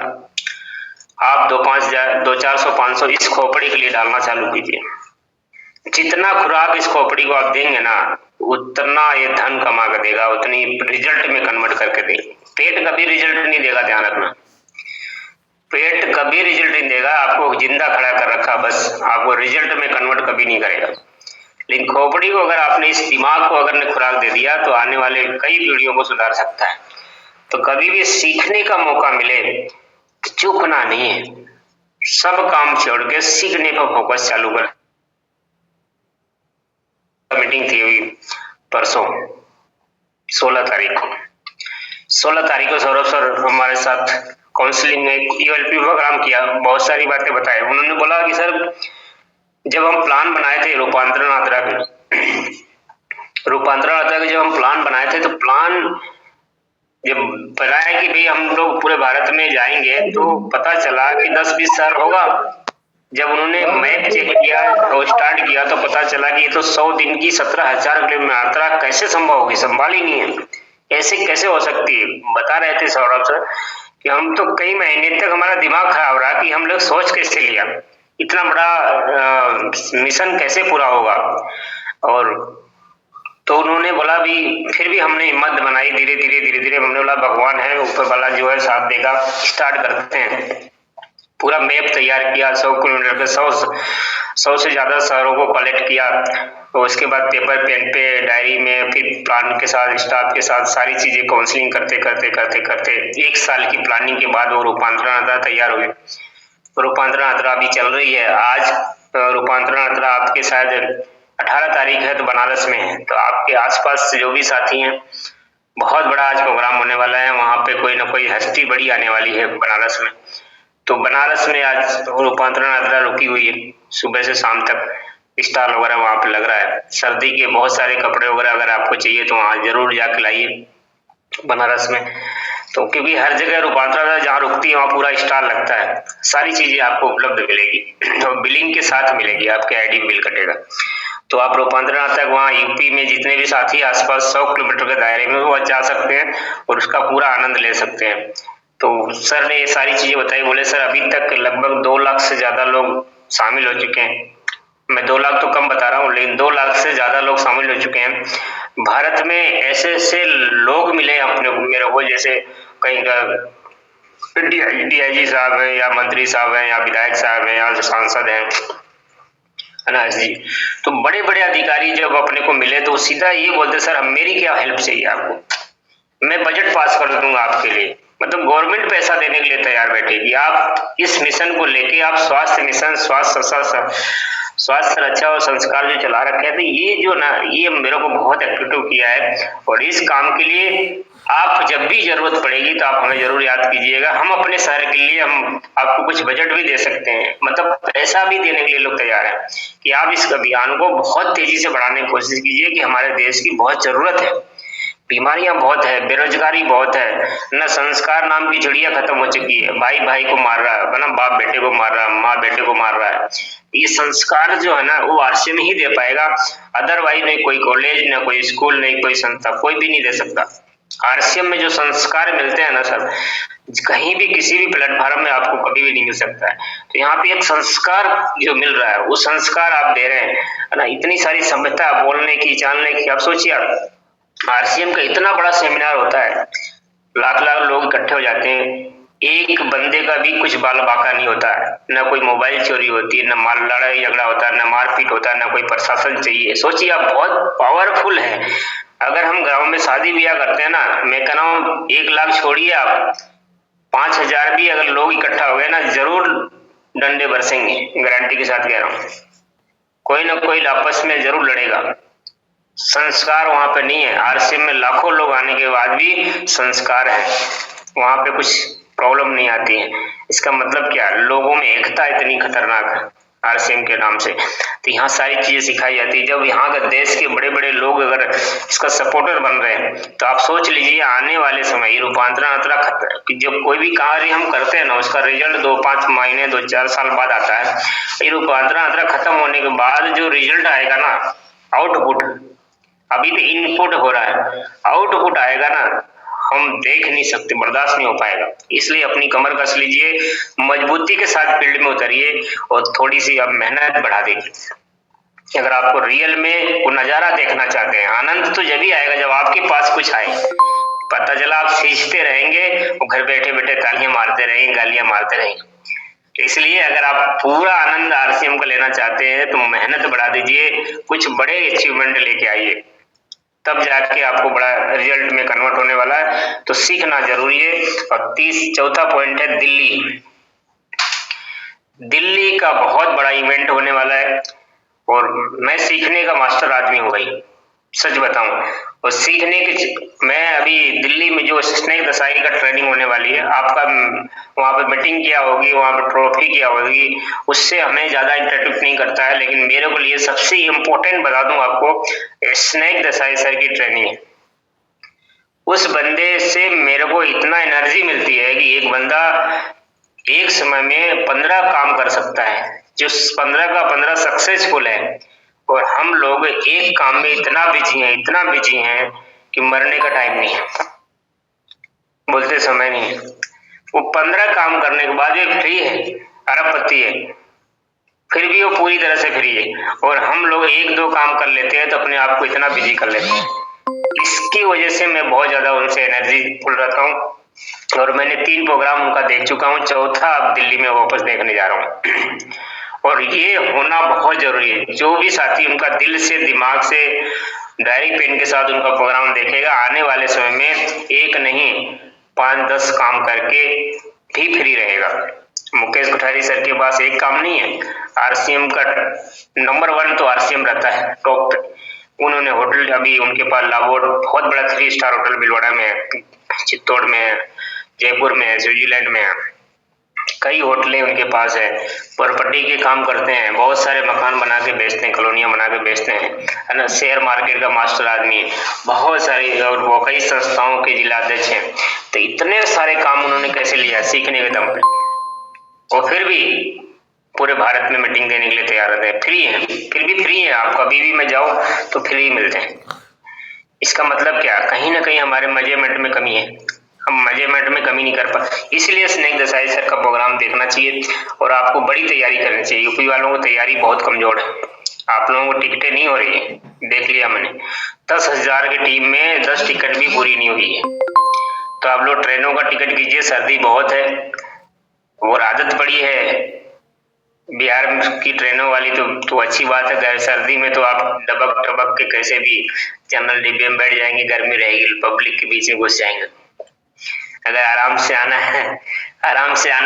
आप 2-5 200-400-500 इस खोपड़ी के लिए डालना चालू कीजिए। जितना खुराक इस खोपड़ी को आप देंगे ना, उतना ये धन कमा कर देगा, उतनी रिजल्ट में कन्वर्ट करके देगा। पेट कभी रिजल्ट नहीं देगा, ध्यान रखना। पेट कभी रिजल्ट नहीं देगा, आपको जिंदा खड़ा कर रखा, बस आपको रिजल्ट में कन्वर्ट कभी नहीं करेगा। लेकिन खोपड़ी को अगर आपने, इस दिमाग को अगर ने खुराक दे दिया, तो आने वाले कई पीढ़ियों को सुधार सकता है। तो कभी भी सीखने का मौका मिले तो चूकना नहीं है, सब काम छोड़ के सीखने पर फोकस चालू कर। मीटिंग थी अभी परसों 16 तारीख को। 16 तारीख को सौरभ सर हमारे साथ काउंसलिंग में यूएलपी प्रोग्राम किया, बहुत सारी बातें बताई। उन्होंने बोला कि सर जब हम प्लान बनाए थे रूपांतरण यात्रा के जब हम प्लान बनाए थे तो प्लान जब बनाया कि भाई हम लोग पूरे भारत में जाएंगे तो पता चला कि 10-20 शहर होगा। जब उन्होंने मैप चेक किया और स्टार्ट किया तो पता चला कि ये तो 100 दिन की 17,000 किलोमीटर यात्रा कैसे संभव होगी, संभाल ही नहीं है, ऐसे कैसे हो सकती है। बता रहे थे सौरभ सर कि हम तो कई महीने तक हमारा दिमाग खराब रहा कि हम लोग सोच कैसे लिया, इतना बड़ा मिशन कैसे पूरा होगा। और तो उन्होंने बोला भी फिर भी हमने हिम्मत बनाई, धीरे धीरे हमने बोला भगवान है, ऊपर वाला जो है साथ देगा, स्टार्ट करते हैं। पूरा मैप तैयार किया, 100 किलोमीटर पे 100 से ज्यादा शहरों को कलेक्ट किया। तो उसके बाद पेपर पेन पे डायरी में फिर प्लान के साथ स्टाफ के साथ सारी चीजें काउंसलिंग करते 1 साल की प्लानिंग के बाद वो रूपांतरण यात्रा तैयार हुई। रूपांतरण यात्रा अभी चल रही है। आज रूपांतरण यात्रा आपके शायद 18 तारीख है तो बनारस में है, तो आपके आसपास जो भी साथी हैं, बहुत बड़ा आज प्रोग्राम होने वाला है। वहां पे कोई ना कोई हस्ती बड़ी आने वाली है बनारस में। तो बनारस में आज रूपांतरण यात्रा रुकी हुई है, सुबह से शाम तक स्टॉल वगैरह वहां पे लग रहा है। सर्दी के बहुत सारे कपड़े वगैरह अगर आपको चाहिए तो वहां जरूर जाके लाइए बनारस में। तो क्योंकि हर जगह रूपांतरण जहाँ रुकती है वहाँ पूरा स्टॉल लगता है, सारी चीजें आपको उपलब्ध मिलेगी और बिलिंग के साथ मिलेगी, आपके आईडी बिल कटेगा। तो आप रूपांतरण तक वहाँ यूपी में जितने भी साथी आसपास 100 किलोमीटर के दायरे में वो जा सकते हैं और उसका पूरा आनंद ले सकते हैं। तो सर ने ये सारी चीजें बताई। बोले सर अभी तक लगभग 2 लाख से ज्यादा लोग शामिल हो चुके हैं। मैं 2 लाख तो कम बता रहा हूँ, लेकिन 2 लाख से ज्यादा लोग शामिल हो चुके हैं। भारत में ऐसे लोग मिले अपने मेरे को, जैसे कहीं डीआईजी साहब है या मंत्री साहब है या विधायक साहब है या सांसद हैं, अनाज जी, तो बड़े बड़े अधिकारी जब अपने को मिले तो सीधा ये बोलते सर हम मेरी क्या हेल्प चाहिए आपको, मैं बजट पास कर दूंगा आपके लिए। मतलब गवर्नमेंट पैसा देने के लिए तैयार बैठेगी। आप इस मिशन को लेके आप स्वास्थ्य मिशन, स्वास्थ्य रक्षा और संस्कार जो चला रखे हैं, तो ये जो ना ये मेरे को बहुत एक्टिव किया है। और इस काम के लिए आप जब भी जरूरत पड़ेगी तो आप हमें जरूर याद कीजिएगा। हम अपने शहर के लिए हम आपको कुछ बजट भी दे सकते हैं, मतलब पैसा भी देने के लिए लोग तैयार हैं कि आप इस अभियान को बहुत तेजी से बढ़ाने की कोशिश कीजिए कि हमारे देश की बहुत जरूरत है। बीमारियां बहुत है, बेरोजगारी बहुत है, न संस्कार नाम की चिड़िया खत्म हो चुकी है। भाई भाई को मार रहा है ना, बाप बेटे को मार रहा है, माँ बेटे को मार रहा है। ये संस्कार जो है ना वो आरसीएम ही दे पाएगा, अदरवाइज नहीं कोई कॉलेज, न कोई स्कूल, नहीं कोई संस्था, कोई भी नहीं दे सकता। आरसीएम में जो संस्कार मिलते हैं ना सर, कहीं भी किसी भी प्लेटफॉर्म में आपको कभी भी नहीं मिल सकता है। तो यहाँ पे एक संस्कार जो मिल रहा है वो संस्कार आप दे रहे हैं, है ना। इतनी सारी सभ्यता बोलने की, जानने की, आप सोचिए आरसीएम का इतना बड़ा सेमिनार होता है, लाख लाख लोग इकट्ठे हो जाते हैं, एक बंदे का भी कुछ बाल बाका नहीं होता है, न कोई मोबाइल चोरी होती है, न मार लड़ाई झगड़ा होता है, न मारपीट होता है, न कोई प्रशासन चाहिए। सोचिए आप बहुत पावरफुल है। अगर हम गांव में शादी ब्याह करते हैं ना, मैं कह रहा हूँ 1 लाख छोड़िए, आप 5,000 भी अगर लोग इकट्ठा हो गए ना, जरूर डंडे बरसेंगे, गारंटी के साथ कह रहा हूँ। कोई ना कोई आपस में जरूर लड़ेगा। संस्कार वहां पे नहीं है। आरसीएम में लाखों लोग आने के बाद भी संस्कार है, वहां पे कुछ प्रॉब्लम नहीं आती है। इसका मतलब क्या, लोगों में एकता इतनी खतरनाक है आरसीएम के नाम से। तो यहाँ सारी चीजें सिखाई जाती है। जब यहाँ का देश के बड़े बड़े लोग अगर इसका सपोर्टर बन रहे हैं तो आप सोच लीजिए आने वाले समय रूपांतरण यात्रा जब कोई भी कार्य हम करते हैं ना, उसका रिजल्ट 2-5 महीने 2-4 साल बाद आता है। ये रूपांतरण यात्रा खत्म होने के बाद जो रिजल्ट आएगा ना, आउटपुट, अभी तो इनपुट हो रहा है, आउटपुट आएगा ना, हम देख नहीं सकते, बर्दाश्त नहीं हो पाएगा। इसलिए अपनी कमर कस लीजिए, मजबूती के साथ फील्ड में उतरिए और थोड़ी सी अब मेहनत बढ़ा दीजिए। अगर आपको रियल में वो नजारा देखना चाहते हैं, आनंद तो जब ही आएगा जब आपके पास कुछ आए। पता चला आप सींचते रहेंगे और घर बैठे बैठे तालियां मारते रहेंगे, गालियां मारते रहेंगे। इसलिए अगर आप पूरा आनंद आरसीएम का लेना चाहते हैं तो मेहनत बढ़ा दीजिए, कुछ बड़े अचीवमेंट लेके आइए, तब जाके आपको बड़ा रिजल्ट में कन्वर्ट होने वाला है। तो सीखना जरूरी है। और 4था पॉइंट है दिल्ली। दिल्ली का बहुत बड़ा इवेंट होने वाला है। और मैं सीखने का मास्टर आदमी हूँ भाई, सच बताऊं। और सीखने की मैं अभी दिल्ली में जो स्नेक दसाई का ट्रेनिंग होने वाली है, आपका वहां पे मीटिंग किया होगी, वहां पे ट्रॉफी किया होगी, उससे हमें ज्यादा इंटरेक्ट नहीं करता है, लेकिन मेरे को लिए सबसे इम्पोर्टेंट बता दूं आपको, स्नेक दसाई सर की ट्रेनिंग है। उस बंदे से मेरे को इतना एनर्जी मिलती है कि एक बंदा एक समय में 15 काम कर सकता है, जो 15 का 15 सक्सेसफुल है, और हम लोग एक काम में इतना बिजी हैं कि मरने का टाइम नहीं है, बोलते समय नहीं है। वो 15 काम करने के बाद भी फ्री है, अरबपति है, फिर भी वो पूरी तरह से फ्री है, और हम लोग एक दो काम कर लेते हैं तो अपने आप को इतना बिजी कर लेते हैं। इसकी वजह से मैं बहुत ज्यादा उनसे एनर्जी फुल रहता हूँ, और मैंने 3 प्रोग्राम उनका देख चुका हूँ, चौथा अब दिल्ली में वापस देखने जा रहा हूँ। और ये होना बहुत जरूरी है। जो भी साथी उनका दिल से दिमाग से डायरी पेन के साथ उनका प्रोग्राम देखेगा, आने वाले समय में एक नहीं 5-10 काम करके भी फ्री रहेगा। मुकेश कोठारी सर के पास एक काम नहीं है, आरसीएम का नंबर 1 तो आरसीएम रहता है टॉप पे। उन्होंने होटल, अभी उनके पास लाबोर्ड बहुत बड़ा 3 स्टार होटल भीलवाड़ा में है, चित्तौड़ में है, जयपुर में है, स्विट्जरलैंड में है, कई होटलें उनके पास है, प्रॉपर्टी के काम करते हैं, बहुत सारे मकान बना के बेचते हैं, कॉलोनियां बना के बेचते हैं, है ना। शेयर मार्केट का मास्टर आदमी है, बहुत सारी, और वो कई संस्थाओं के जिला अध्यक्ष हैं। तो इतने सारे काम उन्होंने कैसे लिया, सीखने के दम पे, और फिर भी पूरे भारत में मीटिंग देने के लिए तैयार रहते हैं, फ्री है, फिर भी फ्री है। आप कभी भी में जाओ तो फ्री मिलते हैं। इसका मतलब क्या, कहीं ना कहीं हमारे मेजरमेंट में कमी है, हम मेजरमेंट में कमी नहीं कर पाते। इसलिए स्नेक दसाई सर का प्रोग्राम देखना चाहिए, और आपको बड़ी तैयारी करनी चाहिए। यूपी वालों को तैयारी बहुत कमजोर है, आप लोगों को टिकटें नहीं हो रही है, देख लिया मैंने। 10,000 की टीम में 10 टिकट भी पूरी नहीं हुई है। तो आप लोग ट्रेनों का टिकट कीजिए, सर्दी बहुत है और आदत पड़ी है बिहार की ट्रेनों वाली, तो अच्छी बात है। गर्म सर्दी में तो आप डबक टबक के कैसे भी जनरल डिब्बे में बैठ जाएंगे, गर्मी रहेगी, पब्लिक के बीच में घुस जाएंगे। अगर आराम से आना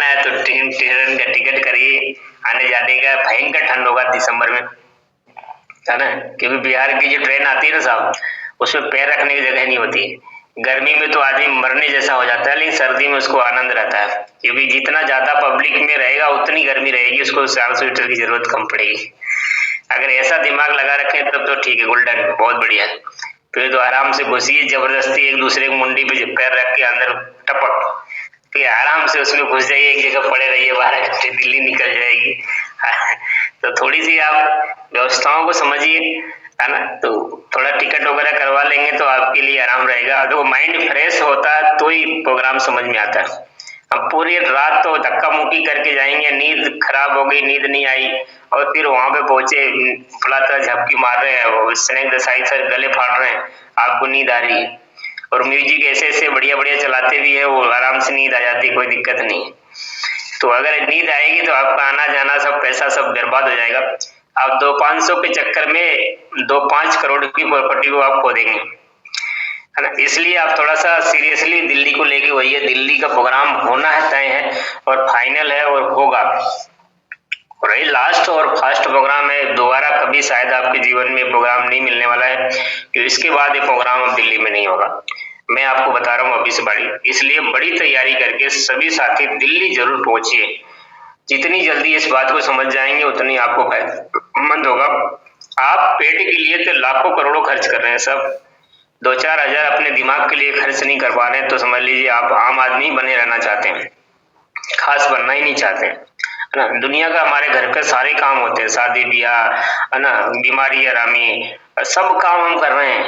है तो ट्रेन का टिकट करिए, आने जाने का। भयंकर ठंड होगा दिसंबर में, है ना, क्योंकि बिहार की जो ट्रेन आती है ना साहब, उसमें पैर रखने की जगह नहीं होती है। गर्मी में तो आदमी मरने जैसा हो जाता है, लेकिन सर्दी में उसको आनंद रहता है, क्योंकि जितना ज्यादा पब्लिक में रहेगा उतनी गर्मी रहेगी, उसको 4 स्वेटर की जरूरत कम पड़ेगी। अगर ऐसा दिमाग लगा रखे तब तो ठीक है, गोल्डन, बहुत बढ़िया। फिर तो आराम से घुसिए, जबरदस्ती एक दूसरे की मुंडी पे पैर रख के अंदर टपक, फिर आराम से उसमें घुस जाइए, एक जगह पड़े रहिए, 12 घंटे दिल्ली निकल जाएगी। तो थोड़ी सी आप व्यवस्थाओं को समझिए, है ना। तो थोड़ा टिकट वगैरह करवा लेंगे तो आपके लिए आराम रहेगा। देखो, माइंड फ्रेश होता है तो ही प्रोग्राम समझ में आता है। अब पूरी रात तो धक्का मुक्की करके जाएंगे, नींद खराब हो गई, नींद नहीं आई, और फिर वहां पे पहुंचे, फुलाता झपकी मार रहे हैं, वो स्नेक दसाई सर गले फाड़ रहे हैं, आपको नींद आ रही है, और म्यूजिक ऐसे ऐसे बढ़िया बढ़िया चलाते भी है, वो आराम से नींद आ जाती है, कोई दिक्कत नहीं है। तो अगर नींद आएगी तो आपका आना जाना सब पैसा सब बर्बाद हो जाएगा। आप 200-500 के चक्कर में 2-5 करोड़ की प्रॉपर्टी को आप खो देंगे, है ना। इसलिए आप थोड़ा सा सीरियसली दिल्ली को लेके वही, दिल्ली का प्रोग्राम होना है, तय है और फाइनल है और होगा। और ये लास्ट और फर्स्ट प्रोग्राम है, दोबारा कभी शायद आपके जीवन में प्रोग्राम नहीं मिलने वाला है, कि इसके बाद ये प्रोग्राम अब दिल्ली में नहीं होगा। मैं आपको बता रहा हूँ अभी से बड़ी, इसलिए बड़ी तैयारी करके सभी साथी दिल्ली जरूर पहुंचिए। जितनी जल्दी इस बात को समझ जाएंगे उतनी आपको फायदेमंद होगा। आप पेट के लिए तो लाखों करोड़ों खर्च कर रहे हैं, सब 2-4 हजार अपने दिमाग के लिए खर्च नहीं कर पा रहे हैं, तो समझ लीजिए आप आम आदमी बने रहना चाहते हैं, खास बनना ही नहीं चाहते हैं, है ना। दुनिया का हमारे घर का सारे काम होते हैं, शादी ब्याह, है ना, बीमारी आरामी, सब काम हम कर रहे हैं,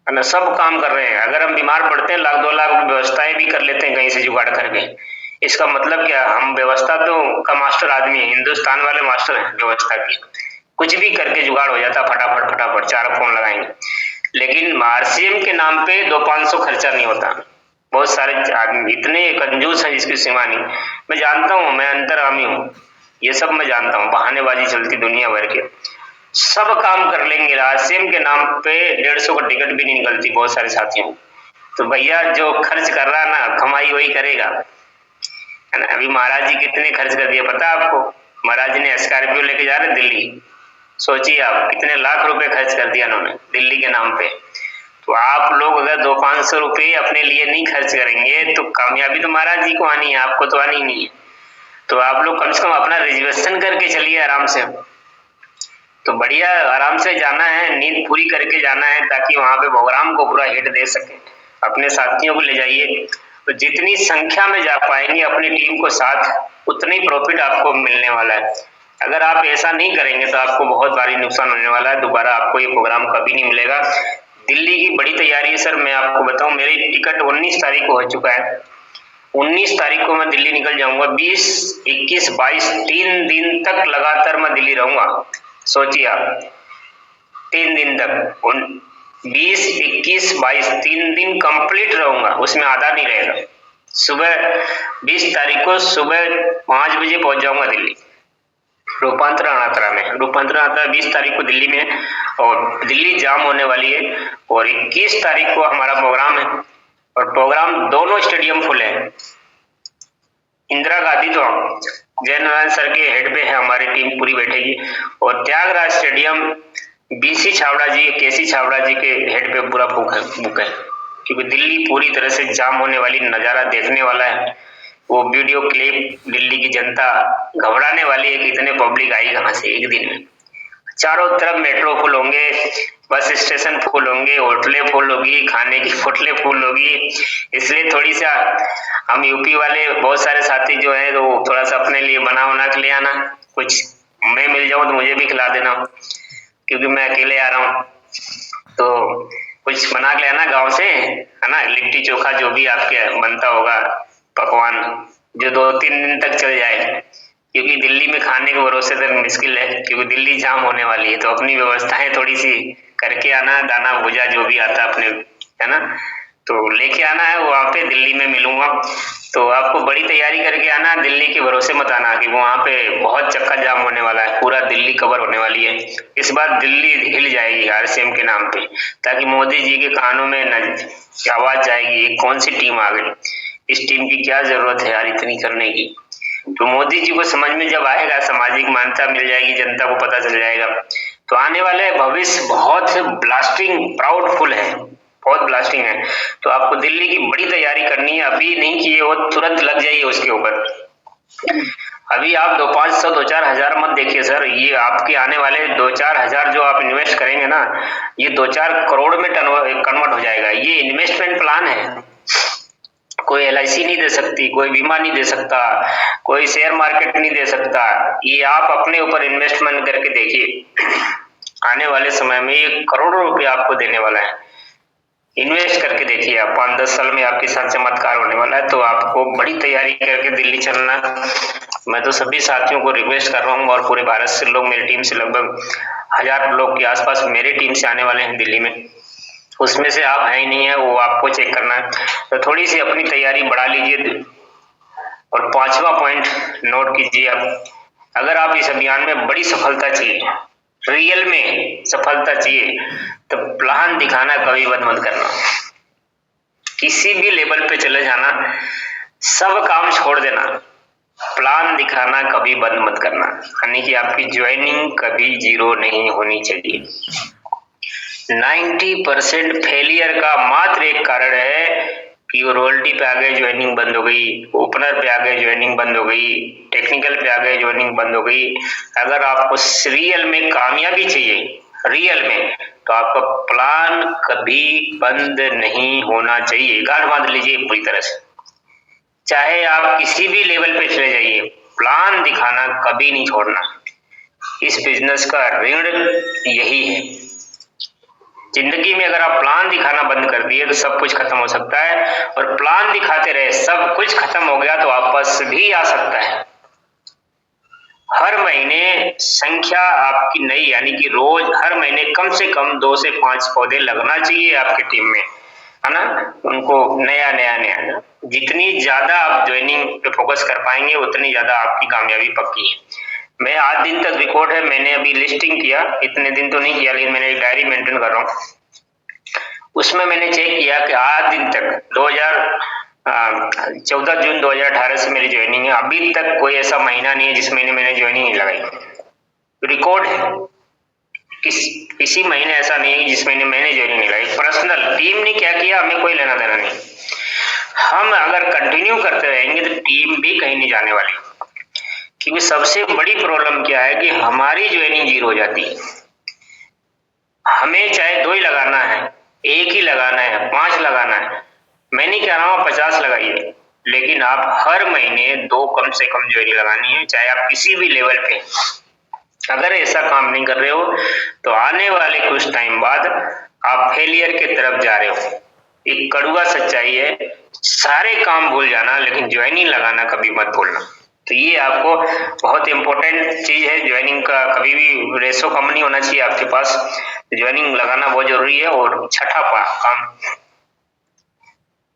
है ना, सब काम कर रहे हैं। अगर हम बीमार पड़ते हैं, 1-2 लाख व्यवस्थाएं भी कर लेते हैं कहीं से जुगाड़ करके। इसका मतलब क्या, हम व्यवस्था तो का मास्टर आदमी है, हिंदुस्तान वाले मास्टर हैं व्यवस्था की, कुछ भी करके जुगाड़ हो जाता, फटाफट फटाफट 4 फोन लगाएंगे। लेकिन आरसीएम के नाम पे 200-500 खर्चा नहीं होता। बहुत सारे आदमी इतने कंजूस हैं जिसकी सीमा नहीं। मैं जानता हूँ, मैं अंतर्यामी हूँ, ये सब मैं जानता हूँ, बहानेबाजी चलती दुनिया भर के, सब काम कर लेंगे, आरसीएम के नाम पे 150 का टिकट भी नहीं निकलती बहुत सारे साथियों। तो भैया जो खर्च कर रहा है ना, कमाई वही करेगा, है ना। अभी महाराज जी कितने खर्च कर दिए पता है आपको? महाराज जी ने स्कॉर्पियो लेके जा रहे दिल्ली, सोचिए आप कितने लाख रुपए खर्च कर दिया उन्होंने दिल्ली के नाम पे। तो आप लोग अगर 200-500 रुपए अपने लिए नहीं खर्च करेंगे तो कामयाबी तो महाराज जी को आनी है, आपको तो आनी ही नहीं है। तो आप लोग कम से कम अपना रिजर्वेशन करके चलिए आराम से, तो बढ़िया आराम से जाना है, नींद पूरी करके जाना है ताकि वहां पे प्रोग्राम को पूरा हिट दे सके। अपने साथियों को ले जाइए, तो जितनी संख्या में जा पाएंगे अपनी टीम को साथ उतनी प्रॉफिट आपको मिलने वाला है। अगर आप ऐसा नहीं करेंगे तो आपको बहुत भारी नुकसान होने वाला है, दोबारा आपको ये प्रोग्राम कभी नहीं मिलेगा। दिल्ली की बड़ी तैयारी है सर, मैं आपको बताऊं मेरी टिकट 19 तारीख को हो चुका है। 19 तारीख को मैं दिल्ली निकल जाऊंगा, 20, 21, 22 3 दिन तक लगातार मैं दिल्ली रहूंगा। सोचिए आप 3 दिन तक 20, 21, 22 3 दिन कंप्लीट रहूंगा, उसमें आधा नहीं रहेगा। सुबह 20 तारीख को सुबह 5 बजे पहुंच जाऊंगा दिल्ली रूपांतरण यात्रा में। रूपांतरण यात्रा 20 तारीख को दिल्ली में और दिल्ली जाम होने वाली है। और 21 तारीख को हमारा प्रोग्राम है और प्रोग्राम दोनों स्टेडियम फुल है। इंदिरा गांधी तो जयनारायण सर के हेड पे है, हमारी टीम पूरी बैठेगी। और त्यागराज स्टेडियम बीसी छाबड़ा जी, केसी छाबड़ा जी के हेड पे पूरा बुक है, क्योंकि दिल्ली पूरी तरह से जाम होने वाली, नजारा देखने वाला है। वो वीडियो क्लिप दिल्ली की जनता घबराने वाली है कि इतने पब्लिक आई कहां से एक दिन में। चारों तरफ मेट्रो फुल होंगे, बस स्टेशन फुल होंगे, होटलें फुल होगी, खाने की होटलें फुल होगी। इसलिए थोड़ी सा हम यूपी वाले बहुत सारे साथी जो है तो थोड़ा सा अपने लिए बना बना के ले आना, कुछ मैं मिल जाऊं तो मुझे भी खिला देना, क्योंकि मैं अकेले आ रहा हूँ। तो कुछ बना के आना गांव से, है ना, लिट्टी चोखा जो भी आपके बनता होगा पकवान, जो 2-3 दिन तक चल जाए, क्योंकि दिल्ली में खाने के भरोसे तो मुश्किल है, क्योंकि दिल्ली जाम होने वाली है। तो अपनी व्यवस्थाएं थोड़ी सी करके आना, दाना भुजा जो भी आता अपने, है ना, तो लेके आना है। वहां पे दिल्ली में मिलूंगा, तो आपको बड़ी तैयारी करके आना, दिल्ली के भरोसे मत आना कि वहां पे बहुत चक्का जाम होने वाला है, पूरा दिल्ली कवर होने वाली है। इस बार दिल्ली हिल जाएगी आरसीएम के नाम पे, ताकि मोदी जी के कानों में आवाज जाएगी कौन सी टीम आ गई, इस टीम की क्या जरूरत है यार इतनी करने की। तो मोदी जी को समझ में जब आएगा, सामाजिक मान्यता मिल जाएगी, जनता को पता चल जाएगा, तो आने वाले भविष्य बहुत ब्लास्टिंग प्राउडफुल है, बहुत ब्लास्टिंग है। तो आपको दिल्ली की बड़ी तैयारी करनी है, अभी नहीं किए हो तुरंत लग जाइए उसके ऊपर। अभी आप 2-500 2-4 हजार मत देखिए सर, ये आपके आने वाले 2-4 हजार जो आप इन्वेस्ट करेंगे ना, ये 2-4 करोड़ में कन्वर्ट हो जाएगा। ये इन्वेस्टमेंट प्लान है, कोई LIC नहीं दे सकती, कोई बीमा नहीं दे सकता, कोई शेयर मार्केट नहीं दे सकता। ये आप अपने ऊपर इन्वेस्टमेंट करके देखिए, आने वाले समय में ये करोड़ों रुपए आपको देने वाला है। इन्वेस्ट करके देखिए आप, 5-10 साल में आपके साथ चमत्कार होने वाला है। तो आपको बड़ी तैयारी करके दिल्ली चलना। मैं तो सभी साथियों को रिक्वेस्ट कर रहा हूँ, और पूरे भारत से लोग, मेरी टीम से लगभग 1000 लोग के आसपास मेरी टीम से आने वाले हैं दिल्ली में, उसमें से आप है ही नहीं है, वो आपको चेक करना है। तो थोड़ी सी अपनी तैयारी बढ़ा लीजिए। और 5वां पॉइंट नोट कीजिए आप, अगर आप इस अभियान में बड़ी सफलता चाहिए, रियल में सफलता चाहिए, तो प्लान दिखाना कभी बंद मत करना। किसी भी लेवल पे चले जाना, सब काम छोड़ देना, प्लान दिखाना कभी बंद मत करना, यानी कि आपकी ज्वाइनिंग कभी जीरो नहीं होनी चाहिए। 90% फेलियर का मात्र एक कारण है कि वो रोयल्टी पे आ गए ज्वाइनिंग बंद हो गई, ओपनर पे आ गए ज्वाइनिंग बंद हो गई, टेक्निकल पे आ गए ज्वाइनिंग बंद हो गई। अगर आपको रियल में कामयाबी चाहिए, रियल में, तो आपका प्लान कभी बंद नहीं होना चाहिए। गांठ बांध लीजिए पूरी तरह से, चाहे आप किसी भी लेवल पे चले जाइए, प्लान दिखाना कभी नहीं छोड़ना। इस बिजनेस का ऋण यही है। जिंदगी में अगर आप प्लान दिखाना बंद कर दिए तो सब कुछ खत्म हो सकता है, और प्लान दिखाते रहे सब कुछ खत्म हो गया तो वापस भी आ सकता है। हर महीने संख्या आपकी नई, यानी कि रोज हर महीने कम से कम 2 से 5 पौधे लगना चाहिए आपकी टीम में, है ना, उनको नया। जितनी ज्यादा आप ज्वाइनिंग पे फोकस कर पाएंगे उतनी ज्यादा आपकी कामयाबी पक्की है। मैं 8 दिन तक रिकॉर्ड है, मैंने अभी लिस्टिंग किया, इतने दिन तो नहीं किया, लेकिन मैंने एक डायरी मेंटेन कर रहा हूँ, उसमें मैंने चेक किया कि 8 दिन तक 14 जून 2018 से मेरी ज्वाइनिंग है, अभी तक कोई ऐसा महीना नहीं है जिस महीने मैंने ज्वाइनिंग नहीं लगाई, रिकॉर्ड है। किसी महीने ऐसा नहीं है जिस महीने मैंने ज्वाइनिंग नहीं लगाई। पर्सनल टीम ने क्या किया हमें कोई लेना देना नहीं। हम अगर कंटिन्यू करते रहेंगे तो टीम भी कहीं नहीं जाने वाली, क्योंकि सबसे बड़ी प्रॉब्लम क्या है कि हमारी ज्वाइनिंग जीरो हो जाती है। हमें चाहे 2 ही लगाना है, 1 ही लगाना है, 5 लगाना है, मैं नहीं कह रहा हूँ 50 लगाइए, लेकिन आप हर महीने 2 कम से कम ज्वाइनिंग लगानी है, चाहे आप किसी भी लेवल पे। अगर ऐसा काम नहीं कर रहे हो तो आने वाले कुछ टाइम बाद आप फेलियर की तरफ जा रहे हो। एक कड़वा सच्चाई है, सारे काम भूल जाना लेकिन ज्वाइनिंग लगाना कभी मत भूलना। तो ये आपको बहुत इंपॉर्टेंट चीज है, ज्वाइनिंग का कभी भी रेशो कम नहीं होना चाहिए आपके पास, ज्वाइनिंग लगाना बहुत जरूरी है। और छठा काम,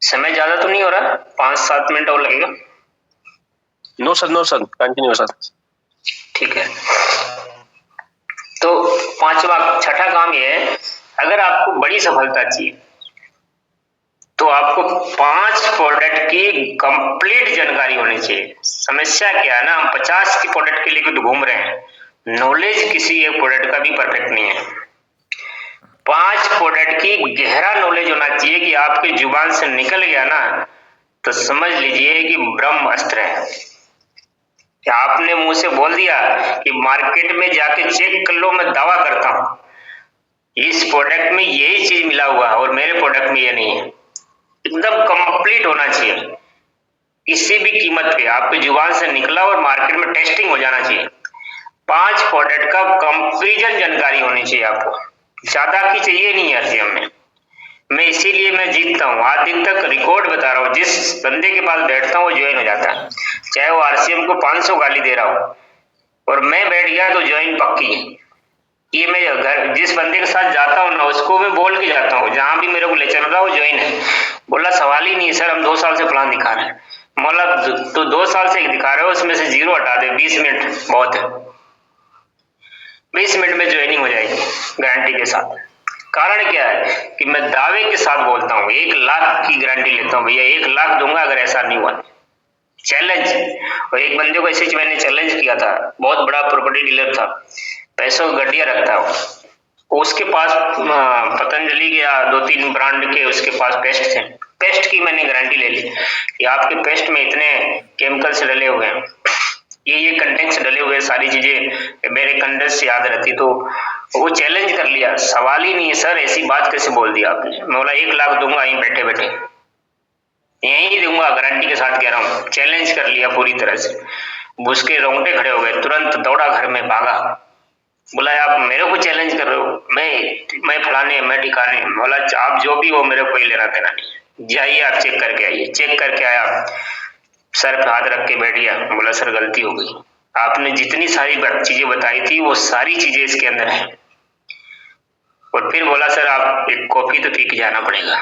समय ज्यादा तो नहीं हो रहा, 5-7 मिनट और लगेगा? No sir, continue sir. ठीक है, तो छठा काम ये है, अगर आपको बड़ी सफलता चाहिए तो आपको 5 प्रोडक्ट की कंप्लीट जानकारी होनी चाहिए। समस्या क्या है ना, हम 50 की प्रोडक्ट के लिए तो घूम रहे हैं, नॉलेज किसी एक प्रोडक्ट का भी परफेक्ट नहीं है। 5 प्रोडक्ट की गहरा नॉलेज होना चाहिए कि आपकी जुबान से निकल गया ना तो समझ लीजिए कि ब्रह्म अस्त्र है। कि आपने मुंह से बोल दिया कि मार्केट में जाके चेक कर लो, मैं दावा करता हूं इस प्रोडक्ट में यही चीज मिला हुआ है और मेरे प्रोडक्ट में ये नहीं है, एकदम कंप्लीट होना चाहिए। किसी भी कीमत पे आपकी जुबान से निकला और मार्केट में टेस्टिंग हो जाना चाहिए। 5 प्रोडक्ट का कंपैरिजन जानकारी होनी चाहिए आपको, ज्यादा की चाहिए नहीं है हमें। मैं इसीलिए मैं जीतता हूँ, आज दिन तक रिकॉर्ड बता रहा हूँ, जिस बंदे के पास बैठता हूँ वो ज्वाइन हो जाता है, चाहे वो आरसीएम को 500 गाली दे रहा हो और मैं बैठ गया तो ज्वाइन पक्की है। ये मैं घर जिस बंदे के साथ जाता हूँ ना उसको मैं बोल के जाता हूँ, जहां भी मेरे को ले चल रहा वो ज्वाइन है। बोला सवाल ही नहीं सर, हम 2 साल से प्लान दिखा रहे हैं। बोला तो 2 साल से दिखा रहे हो, उसमें से 0 हटा दे, 20 मिनट बहुत है, 20 मिनट में ज्वाइनिंग हो जाएगी गारंटी के साथ। कारण क्या है कि मैं दावे के साथ बोलता हूँ, 1 लाख की गारंटी लेता हूँ, भैया 1 लाख दूंगा अगर ऐसा नहीं हुआ। चैलेंज। और एक बंदे को ऐसे मैंने चैलेंज किया था, बहुत बड़ा प्रॉपर्टी डीलर था, पैसों की गड्डियां रखता है उसके पास पतंजलि के 2-3 ब्रांड के उसके पास पेस्ट थे। पेस्ट की मैंने गारंटी ले ली कि आपके पेस्ट में इतने केमिकल्स डले हुए हैं, ये कंटेंट्स डले हुए, सारी चीजें मेरे कंडेंस से याद रहती। तो वो चैलेंज कर लिया, सवाल ही नहीं है सर, ऐसी बात कैसे बोल दी आपने। मैं बोला 1 लाख दूंगा यहीं बैठे बैठे, यहीं दूंगा गारंटी के साथ कह रहा हूँ। चैलेंज कर लिया पूरी तरह से, उसके रोंगटे खड़े हो गए, तुरंत दौड़ा घर में भागा, बोला आप मेरे को चैलेंज कर रहे हो, मैं फलाने मैं ठिकाने। बोला आप जो भी हो मेरे को कोई लेना देना नहीं, जाइए आप चेक करके आइए। चेक करके आया, सर पे हाथ रख के बैठ गया, बोला सर गलती हो गई, आपने जितनी सारी चीजें बताई थी वो सारी चीजें इसके अंदर है। और फिर बोला सर आप एक कॉफी तो पी के जाना पड़ेगा।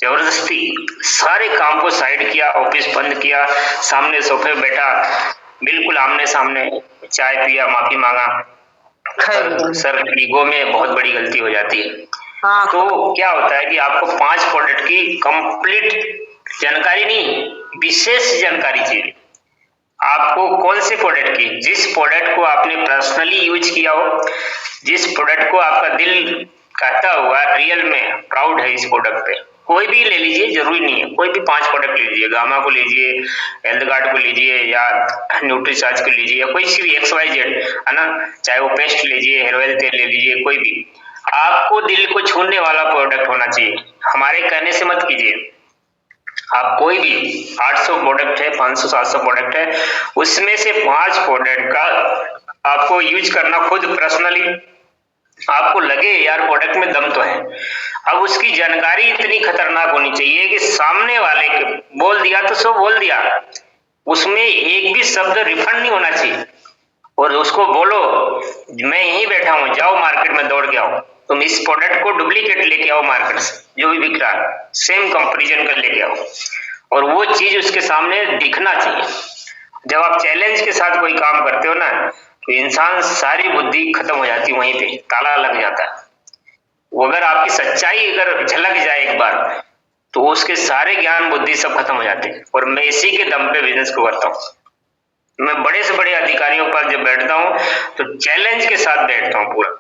जबरदस्ती सारे काम को साइड किया, ऑफिस बंद किया, सामने सोफे बैठा, बिल्कुल आमने सामने चाय पिया, माफी मांगा। सर ईगो में बहुत बड़ी गलती हो जाती है। हाँ। तो क्या होता है कि आपको 5 प्रोडक्ट की कंप्लीट जानकारी नहीं, विशेष जानकारी चाहिए। आपको कौन से प्रोडक्ट की, जिस प्रोडक्ट को आपने पर्सनली यूज किया हो, जिस प्रोडक्ट को आपका दिल कहता हुआ रियल में प्राउड है इस प्रोडक्ट पे, कोई भी ले लीजिए, जरूरी नहीं है, कोई भी 5 प्रोडक्ट ले लीजिए, गामा को लीजिए, हेल्थ गार्ड को लीजिए या न्यूट्रीचार्ज को लीजिए या कोई सी भी XYZ है ना, चाहे वो पेस्ट लीजिए, हेयर ऑयल तेल ले लीजिए, कोई भी आपको दिल को छूने वाला प्रोडक्ट होना चाहिए। हमारे कहने से मत कीजिए, आप कोई भी 800 प्रोडक्ट है, 500-700 प्रोडक्ट है, उसमें से 5 प्रोडक्ट का आपको यूज करना खुद पर्सनली, आपको लगे यार प्रोडक्ट में दम तो है। अब उसकी जानकारी इतनी खतरनाक होनी चाहिए कि सामने वाले के बोल दिया तो सो बोल दिया, उसमें एक भी शब्द रिफंड नहीं होना चाहिए। और उसको बोलो मैं यहीं बैठा हूं, जाओ मार्केट में दौड़ के आओ, तुम इस प्रोडक्ट को डुप्लीकेट लेके आओ मार्केट से, जो भी बिक रहा है सेम कंपैरिजन कर लेके आओ, और वो चीज उसके सामने दिखना चाहिए। जब आप चैलेंज के साथ कोई काम करते हो ना तो इंसान सारी बुद्धि खत्म हो जाती है, वहीं पे ताला लग जाता है। वो अगर आपकी सच्चाई अगर झलक जाए एक बार तो उसके सारे ज्ञान बुद्धि सब खत्म हो जाते हैं। और मैं इसी के दम पे बिजनेस को करता हूँ। मैं बड़े से बड़े अधिकारियों पर जब बैठता हूँ तो चैलेंज के साथ बैठता हूँ पूरा,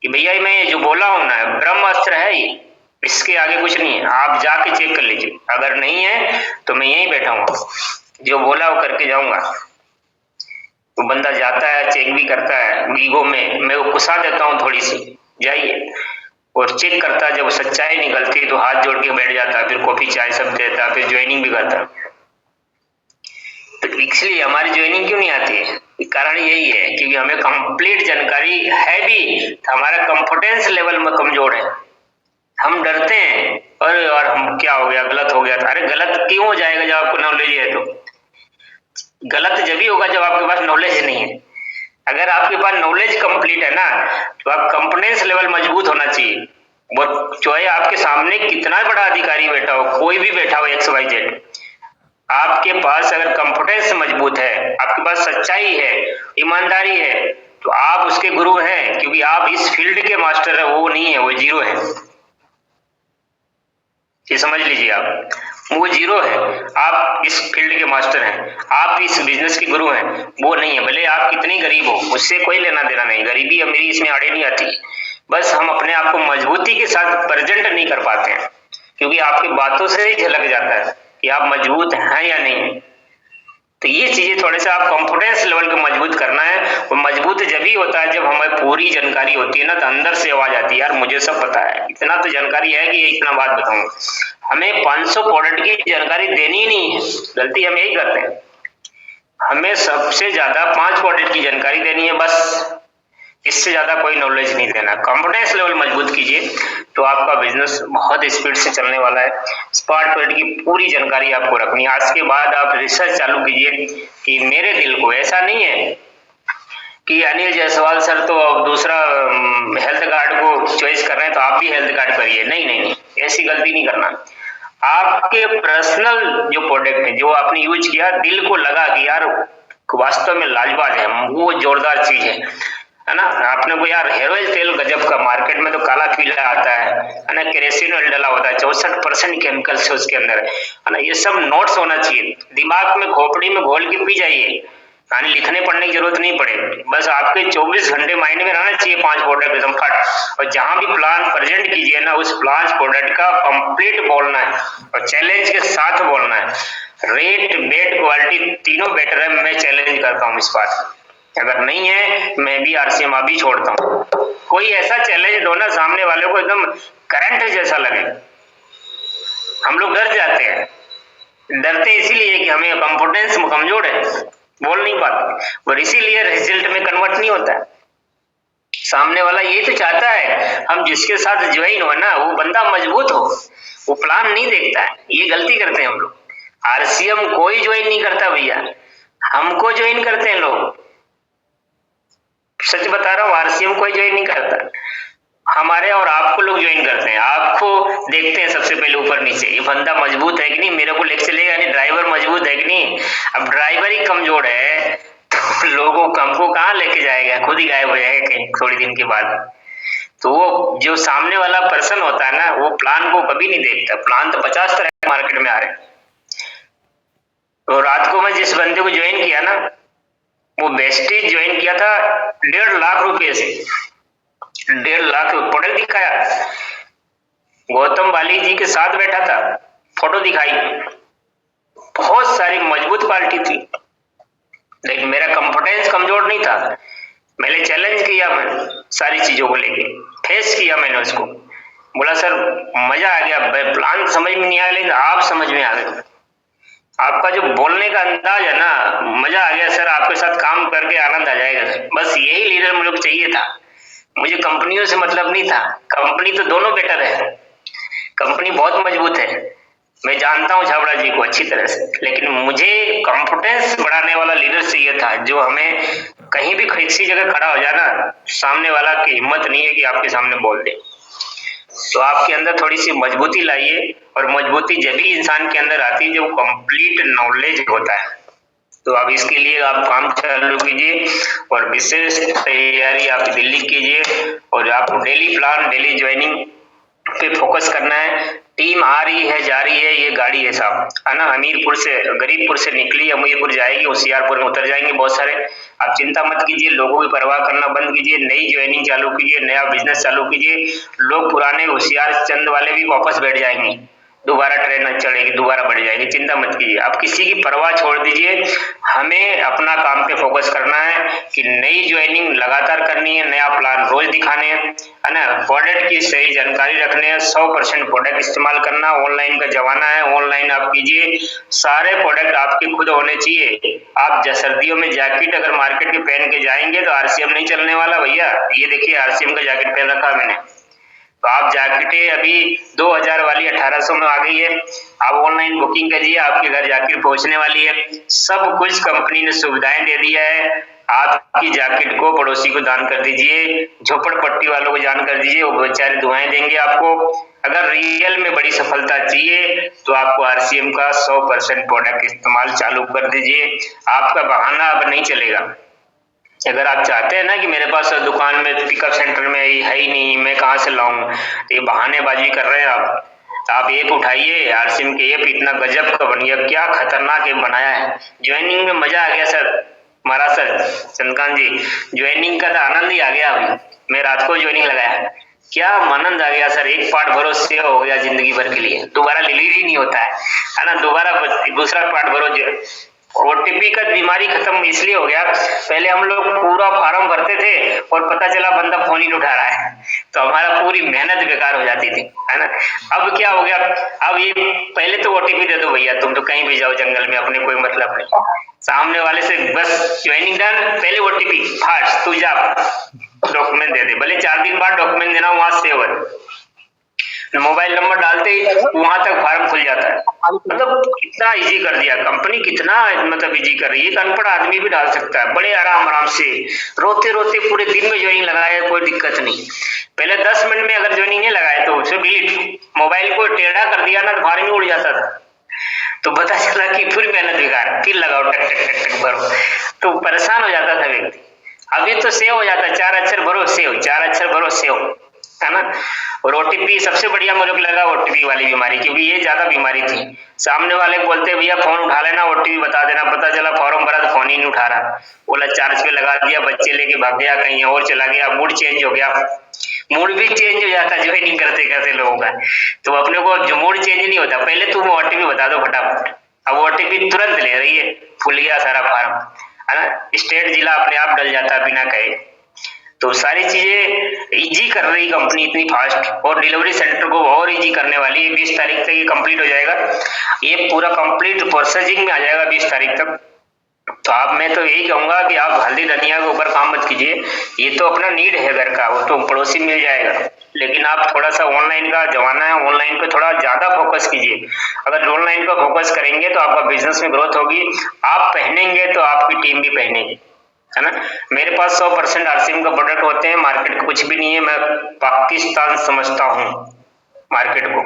कि भैया मैं ये जो बोला हूं ना ब्रह्म अस्त्र है ये, इसके आगे कुछ नहीं है, आप जाके चेक कर लीजिए, अगर नहीं है तो मैं यहीं बैठा हूँ, जो बोला वो करके जाऊंगा। तो बंदा जाता है, चेक भी करता है, ईगो में मैं वो गुस्सा देता हूँ थोड़ी सी, जाइए, और चेक करता है, जब सच्चाई निकलती तो हाथ जोड़ के बैठ जाता है, फिर कॉफी चाय सब देता है, फिर ज्वाइनिंग भी करता है। तो इसलिए हमारी ज्वाइनिंग क्यों नहीं आती है? कारण यही है क्योंकि हमें कंप्लीट जानकारी है भी, तो हमारा कॉन्फिडेंस लेवल में कमजोर है, हम डरते हैं, अरे यार हम क्या हो गया, गलत हो गया। अरे गलत क्यों हो जाएगा जब आपको नॉलेज है? तो गलत जब ही होगा जब आपके पास नॉलेज नहीं है। अगर आपके पास नॉलेज कंप्लीट है ना, तो आप कॉन्फिडेंस लेवल मजबूत होना चाहिए। वो चाहे आपके सामने कितना बड़ा अधिकारी बैठा हो, कोई भी बैठा हो XYZ, आपके पास अगर कॉन्फिडेंस मजबूत है, आपके पास सच्चाई है, ईमानदारी है, तो आप उसके गुरु हैं, क्योंकि आप इस फील्ड के मास्टर है, वो नहीं है, वो जीरो है। ये समझ लीजिए आप, वो जीरो है, आप इस फील्ड के मास्टर हैं, आप इस बिजनेस के गुरु हैं, वो नहीं है। भले आप कितनी गरीब हो, उससे कोई लेना देना नहीं, गरीबी अमीरी इसमें आड़े नहीं आती। बस हम अपने आप को मजबूती के साथ प्रेजेंट नहीं कर पाते हैं, क्योंकि आपकी बातों से ही झलक जाता है कि आप मजबूत हैं या नहीं। तो ये चीजें थोड़े से आप कॉन्फिडेंस लेवल को मजबूत करना है, और मजबूत जब ही होता है जब हमें पूरी जानकारी होती है ना, तो अंदर से आवाज आती है, यार मुझे सब पता है, इतना तो जानकारी है कि इतना बात बताऊं। हमें 500 प्रोडक्ट की जानकारी देनी ही नहीं है, गलती हम यही करते हैं। हमें सबसे ज्यादा 5 प्रोडक्ट की जानकारी देनी है बस, इससे ज्यादा कोई नॉलेज नहीं देना। कॉन्फिडेंस लेवल मजबूत कीजिए तो आपका बिजनेस बहुत स्पीड से चलने वाला है। स्मार्ट ट्रेड की पूरी जानकारी आपको रखनी है। आज के बाद आप रिसर्च चालू कीजिए कि मेरे दिल को, ऐसा नहीं है कि अनिल जायसवाल सर तो दूसरा हेल्थ कार्ड को चॉइस कर रहे हैं तो आप भी हेल्थ कार्ड करिए, नहीं नहीं नहीं, ऐसी गलती नहीं करना। आपके पर्सनल जो प्रोडक्ट है, जो आपने यूज किया, दिल को लगा कि यार वास्तव में लाजवाब है, वो जोरदार चीज है ना। आपने को यार हेयर ऑयल तेल गजब का, मार्केट में तो काला पीला आता है ना, केरोसिन ऑयल डला होता है, 64% केमिकल्स है उसके अंदर, है ना। ये सब नोट्स होना चाहिए, दिमाग में खोपड़ी में घोल के पी जाइए, यानी लिखने पढ़ने की जरूरत नहीं पड़े, बस आपके 24 घंटे माइंड में रहना चाहिए 5 प्रोडक्ट एकदम फट। और जहां भी प्लान प्रेजेंट कीजिए ना, उस 5 प्रोडक्ट का कंप्लीट बोलना है और चैलेंज के साथ बोलना है। रेट, बेट, क्वालिटी तीनों बेटर है, मैं चैलेंज करता हूँ इस बात। अगर नहीं है मैं भी RCM अभी छोड़ता हूँ। कोई ऐसा चैलेंज दो ना सामने वाले को एकदम करंट जैसा लगे। हम लोग डर जाते हैं, डरते इसीलिए कि हमें कॉन्फिडेंस कमजोर है, बोल नहीं पाते, और इसीलिए रिजल्ट में कन्वर्ट नहीं होता है। सामने वाला ये तो चाहता है हम जिसके साथ ज्वाइन हो ना, वो बंदा मजबूत हो, वो प्लान नहीं देखता है। ये गलती करते हैं हम लोग। RCM कोई ज्वाइन नहीं करता भैया, हमको ज्वाइन करते हैं लोग, सच बता रहा हूँ, RCM कोई ज्वाइन नहीं करता, हमारे और आपको लोग ज्वाइन करते हैं। आपको देखते हैं सबसे पहले ऊपर नीचे, ये बंदा मजबूत है कि नहीं, मेरे को लेके चलेगा, यानी ड्राइवर मजबूत है कि नहीं। अब ड्राइवर ही कमजोर है तो लोगों को हमको कहाँ लेके जाएगा, खुद ही गायब हो जाएगा कहीं थोड़ी दिन के बाद। तो वो जो सामने वाला पर्सन होता है ना, वो प्लान को कभी नहीं देखता। प्लान तो 50 तरह के मार्केट में आ रहे हैं। तो रात को मैं जिस बंदे को ज्वाइन किया ना, वो बेस्टीज ज्वाइन किया था 1.5 लाख रुपए से, 1.5 लाख प्रोडक्ट दिखाया, गौतम बाली जी के साथ बैठा था, फोटो दिखाई, बहुत सारी मजबूत पार्टी थी, लेकिन मेरा कॉन्फिडेंस कमजोर नहीं था। मैंने चैलेंज किया, मैं सारी चीजों को लेके फेस किया, मैंने उसको बोला सर मजा आ गया, प्लान समझ में नहीं आया लेकिन आप समझ में आ गए, आपका जो बोलने का अंदाज है ना, मजा आ गया सर, आपके साथ काम करके आनंद आ जाएगा। बस यही लीडर मुझे चाहिए था, मुझे कंपनियों से मतलब नहीं था। कंपनी तो दोनों बेटर है, कंपनी बहुत मजबूत है, मैं जानता हूँ छाबड़ा जी को अच्छी तरह से, लेकिन मुझे कॉन्फिडेंस बढ़ाने वाला लीडर चाहिए था, जो हमें कहीं भी किसी जगह खड़ा हो जाए ना, सामने वाला की हिम्मत नहीं है कि आपके सामने बोल दे। तो आपके अंदर थोड़ी सी मजबूती लाइए, और मजबूती जब भी इंसान के अंदर आती है जब कंप्लीट नॉलेज होता है। तो अब इसके लिए आप काम चालू कीजिए और विशेष तैयारी आप दिल्ली कीजिए, और आपको डेली प्लान, डेली ज्वाइनिंग पे फोकस करना है। टीम आ रही है जा रही है, ये गाड़ी है साहब, है ना, हमीरपुर से गरीबपुर से निकली हमीरपुर जाएगी, होशियारपुर में उतर जाएंगे बहुत सारे। आप चिंता मत कीजिए, लोगों की परवाह करना बंद कीजिए, नई ज्वाइनिंग चालू कीजिए, नया बिजनेस चालू कीजिए। लोग पुराने होशियार चंद वाले भी वापस बैठ जाएंगे, दोबारा ट्रेन चढ़ेगी, दोबारा बढ़ जाएगी, चिंता मत कीजिए। आप किसी की परवाह छोड़ दीजिए, हमें अपना काम पे फोकस करना है कि नई ज्वाइनिंग लगातार करनी है, नया प्लान रोज दिखाने हैं, है ना, प्रोडक्ट की सही जानकारी रखने हैं, 100% प्रोडक्ट इस्तेमाल करना। ऑनलाइन का जमाना है, ऑनलाइन आप कीजिए, सारे प्रोडक्ट आपके खुद होने चाहिए। आप सर्दियों में जैकेट अगर मार्केट के पहन के जाएंगे तो आरसीएम नहीं चलने वाला भैया। ये देखिए आरसीएम का जैकेट पहन रखा मैंने, तो आप जैकेटें अभी 2000 वाली 1800 में आ गई है, आप ऑनलाइन बुकिंग करिए, आपके घर जैकेट पहुंचने वाली है। सब कुछ कंपनी ने सुविधाएं दे दिया है। आपकी जैकेट को पड़ोसी को दान कर दीजिए, झोपड़पट्टी वालों को दान कर दीजिए, वो बेचारे दुआएं देंगे आपको। अगर रियल में बड़ी सफलता चाहिए तो आपको आरसीएम का 100% प्रोडक्ट इस्तेमाल चालू कर दीजिए, आपका बहाना अब नहीं चलेगा। अगर आप चाहते हैं ना कि मेरे पास दुकान में पिकअप सेंटर में है ही नहीं, मैं कहाँ से लाऊं, तो ये बहानेबाजी कर रहे हैं आप। तो आप ऐप उठाइए, आरसीएम के ऐप इतना गजब का बन गया, क्या खतरनाक ऐप बनाया है। ज्वाइनिंग में मजा आ गया सर, महाराज सर चंद्रकांत जी, ज्वाइनिंग का तो आनंद ही आ गया। अभी मैं रात को ज्वाइनिंग लगाया, क्या आनंद आ गया सर। एक पार्ट भरो सेव हो गया जिंदगी भर के लिए, दोबारा रिलीज ही नहीं होता है ना, दोबारा दूसरा पार्ट भरो। ओटीपी का बीमारी खत्म इसलिए हो गया, पहले हम लोग पूरा फॉर्म भरते थे और पता चला बंदा फोन ही नहीं उठा रहा है, तो हमारा पूरी मेहनत बेकार हो जाती थी, है ना। अब क्या हो गया, अब ये पहले तो ओटीपी दे दो भैया, तुम तो कहीं भी जाओ जंगल में, अपने कोई मतलब नहीं, सामने वाले से बस ज्वाइनिंग डन, पहले ओटीपी फास्ट तू जा डॉक्यूमेंट दे दे, भले 4 दिन बाद डॉक्यूमेंट देना, वहां सेव है, मोबाइल नंबर डालते ही वहां तक फॉर्म खुल जाता है। मतलब कितना इजी कर दिया कंपनी, कितना मतलब इजी कर रही है, एक अनपढ़ आदमी भी डाल सकता है बड़े आराम आराम से, रोते रोते पूरे दिन में ज्वाइनिंग लगाया, कोई दिक्कत नहीं। पहले 10 मिनट में अगर ज्वाइनिंग नहीं लगाए तो उसे डिलीट, मोबाइल को टेढ़ा कर दिया ना तो फॉर्म ही उड़ जाता था, तो पता चला कि फिर मेहनत बेकार, फिर लगाओ टक टक टक टक भरो, तो परेशान हो जाता था व्यक्ति। अभी तो सेव हो जाता है, 4 अक्षर भरो सेव, 4 अक्षर भरो सेव, है ना। और ओटीपी सबसे बढ़िया मुझे लगा, ओटीपी वाली बीमारी, क्योंकि ये ज्यादा बीमारी थी। सामने वाले बोलते भैया फोन उठा लेना, ओटीपी बता देना, पता चला फॉर्म भरा तो फोन ही नहीं उठा रहा, बोला चार्ज पे लगा दिया, बच्चे लेके भाग गया, कहीं और चला गया, मूड चेंज हो गया। मूड भी चेंज हो जाता ज्वाइनिंग करते करते लोगों का, तो अपने को जो मूड चेंज नहीं होता, पहले तुम ओटीपी बता दो फटाफट, अब ओटीपी तुरंत ले रही है, खुल गया सारा फॉर्म, है ना, स्टेट जिला अपने आप डल जाता बिना कहे। तो सारी चीजें इजी कर रही कंपनी इतनी फास्ट, और डिलीवरी सेंटर को और इजी करने वाली है। 20 तारीख तक ये कंप्लीट हो जाएगा, ये पूरा कंप्लीट प्रोसेसिंग में आ जाएगा 20 तारीख तक। तो आप, मैं तो यही कहूंगा कि आप हल्दी धनिया के ऊपर काम मत कीजिए, ये तो अपना नीड है घर का, वो तो पड़ोसी मिल जाएगा, लेकिन आप थोड़ा सा ऑनलाइन का जमाना है, ऑनलाइन पे थोड़ा ज्यादा फोकस कीजिए। अगर ऑनलाइन पर फोकस करेंगे तो आपका बिजनेस में ग्रोथ होगी, आप पहनेंगे तो आपकी टीम भी पहनेगी, है ना। मेरे पास 100% आरसीएम का प्रोडक्ट होते हैं, मार्केट का कुछ भी नहीं है, मैं पाकिस्तान समझता हूँ मार्केट को,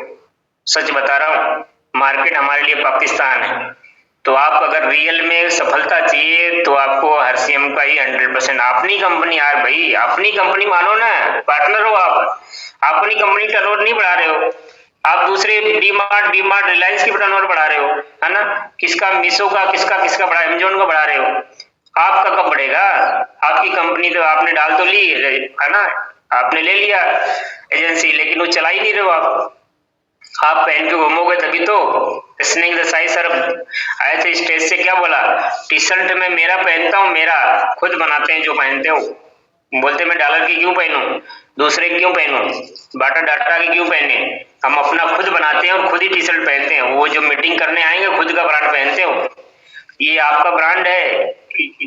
सच बता रहा हूँ, मार्केट हमारे लिए पाकिस्तान है। तो आप अगर रियल में सफलता चाहिए तो आपको आरसीएम का ही 100%, अपनी कंपनी यार भाई, अपनी कंपनी मानो ना, पार्टनर हो आप, अपनी कंपनी टर्नओवर नहीं बढ़ा रहे हो, आप दूसरे डीमार्ट रिलायंस की टर्नओवर बढ़ा रहे हो, है ना, किसका मीशो का किसका बढ़ा, अमेजोन का बढ़ा रहे हो, आपका कब बढ़ेगा। आपकी कंपनी तो आपने डाल तो ली है ना, आपने ले लिया एजेंसी, लेकिन वो चला ही नहीं रहे हो आप पहन के घूमोगे तभी तो। स्नेक देसाई सर आए थे स्टेज से, क्या बोला, टी शर्ट में मेरा पहनता हूँ, मेरा खुद बनाते हैं जो पहनते हो, बोलते मैं डॉलर की क्यों पहनूं, दूसरे की क्यों पहनूं, बाटा डाटा की क्यों पहने, हम अपना खुद बनाते हैं और खुद ही टी शर्ट पहनते हैं, वो जो मीटिंग करने आएंगे खुद का ब्रांड पहनते हो, ये आपका ब्रांड है,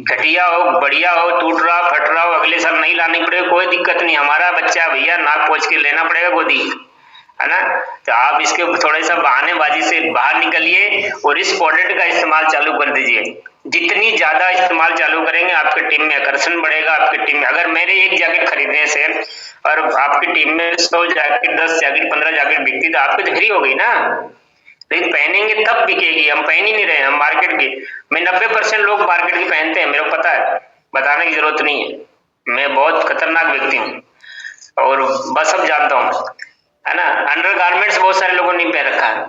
घटिया हो बढ़िया हो, टूट रहा फट रहा हो, अगले साल नहीं लानी पड़ेगा, कोई दिक्कत नहीं, हमारा बच्चा भैया नाक पोंछ के लेना पड़ेगा गोदी, है ना। तो आप इसके थोड़े सा बहानेबाजी से बाहर निकलिए और इस प्रोडक्ट का इस्तेमाल चालू कर दीजिए। जितनी ज्यादा इस्तेमाल चालू करेंगे आपकी टीम में आकर्षण बढ़ेगा। आपकी टीम में अगर मेरे एक जैकेट खरीदने से और आपकी टीम में 100 जैकेट 10 जैकेट 15 जैकेट बिकती तो आपकी तो फ्री हो गई ना, लेकिन पहनेंगे तब बिकेगी, हम पहन ही नहीं रहे, हम मार्केट की, मैं 90% लोग मार्केट की पहनते हैं, मेरे को पता है, बताने की जरूरत नहीं है, मैं बहुत खतरनाक व्यक्ति हूँ और बस अब जानता हूँ। है ना। अंडर गारमेंट्स बहुत सारे लोगों ने पहन रखा है,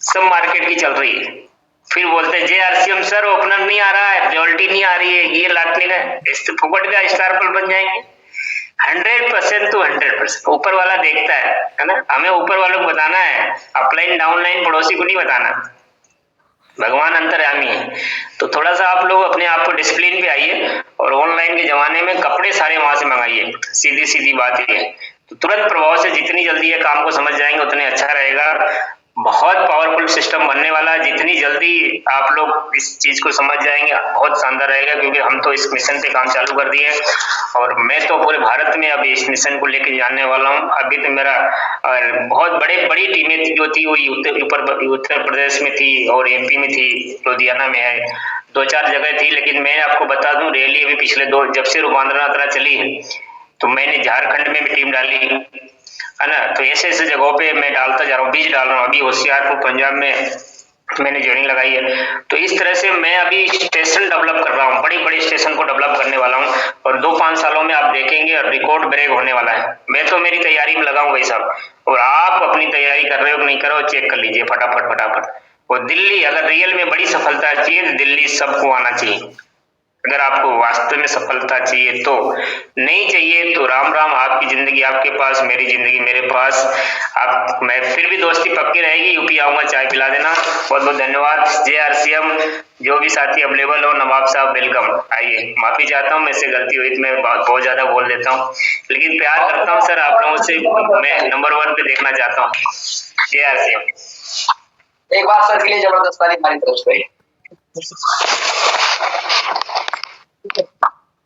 सब मार्केट की चल रही है। फिर बोलते हैं JRCM सर ओपनर नहीं आ रहा है, प्योरिटी नहीं आ रही है, ये लाटने का फुकट का स्टार पर बन जाएंगे। 100% तो 100% ऊपर वाला देखता है ना। हमें ऊपर वालों को बताना है, अपलाइन डाउनलाइन पड़ोसी को नहीं बताना। भगवान अंतर्यामी है। तो थोड़ा सा आप लोग अपने आप को डिसिप्लिन पे आइए और ऑनलाइन के जमाने में कपड़े सारे वहां से मंगाइए, सीधी सीधी बात ये है। तो तुरंत प्रभाव से जितनी जल्दी ये काम को समझ जाएंगे उतने अच्छा रहेगा। बहुत पावरफुल सिस्टम बनने वाला है, जितनी जल्दी आप लोग इस चीज को समझ जाएंगे बहुत शानदार रहेगा, क्योंकि हम तो इस मिशन पे काम चालू कर दिए और मैं तो पूरे भारत में अभी इस मिशन को लेकर जाने वाला हूँ। अभी तो मेरा बहुत बड़ी टीमें जो थी वो उत्तर प्रदेश में थी और MP में थी, लुधियाना में है, 2-4 जगह थी। लेकिन मैं आपको बता दूं रैली अभी पिछले जब से रूपांतरण यात्रा चली है तो मैंने झारखंड में भी टीम डाली है ना। तो ऐसे ऐसे जगहों पे मैं डालता जा रहा हूँ, बीज डाल रहा हूँ। अभी होशियारपुर पंजाब में मैंने ज्वाइनिंग लगाई है। तो इस तरह से मैं अभी स्टेशन डेवलप कर रहा हूँ, बड़ी बड़ी स्टेशन को डेवलप करने वाला हूँ और 2-5 सालों में आप देखेंगे रिकॉर्ड ब्रेक होने वाला है। मैं तो मेरी तैयारी में लगा हूँ भाई साहब, और आप अपनी तैयारी कर रहे हो कि नहीं करो चेक कर लीजिए फटाफट फटाफट। और दिल्ली अगर रियल में बड़ी सफलता चाहिए तो दिल्ली सबको आना चाहिए। अगर आपको वास्तव में सफलता चाहिए तो, नहीं चाहिए तो राम राम, आपकी जिंदगी आपके पास, मेरी जिंदगी मेरे पास। आप मैं फिर भी दोस्ती पक्की रहेगी, यूपी आऊंगा चाय पिला देना। बहुत बहुत धन्यवाद। JRCM जो भी साथी अवेलेबल हो, नवाब साहब वेलकम। आइए, माफी चाहता हूँ, मेरे से गलती हुई तो मैं बहुत ज्यादा बोल देता हूँ, लेकिन प्यार करता हूँ सर आप लोगों से, मैं नंबर 1 पे देखना चाहता हूँ। JRCM एक बार सर के लिए जबरदस्त ताली हमारी तरफ से।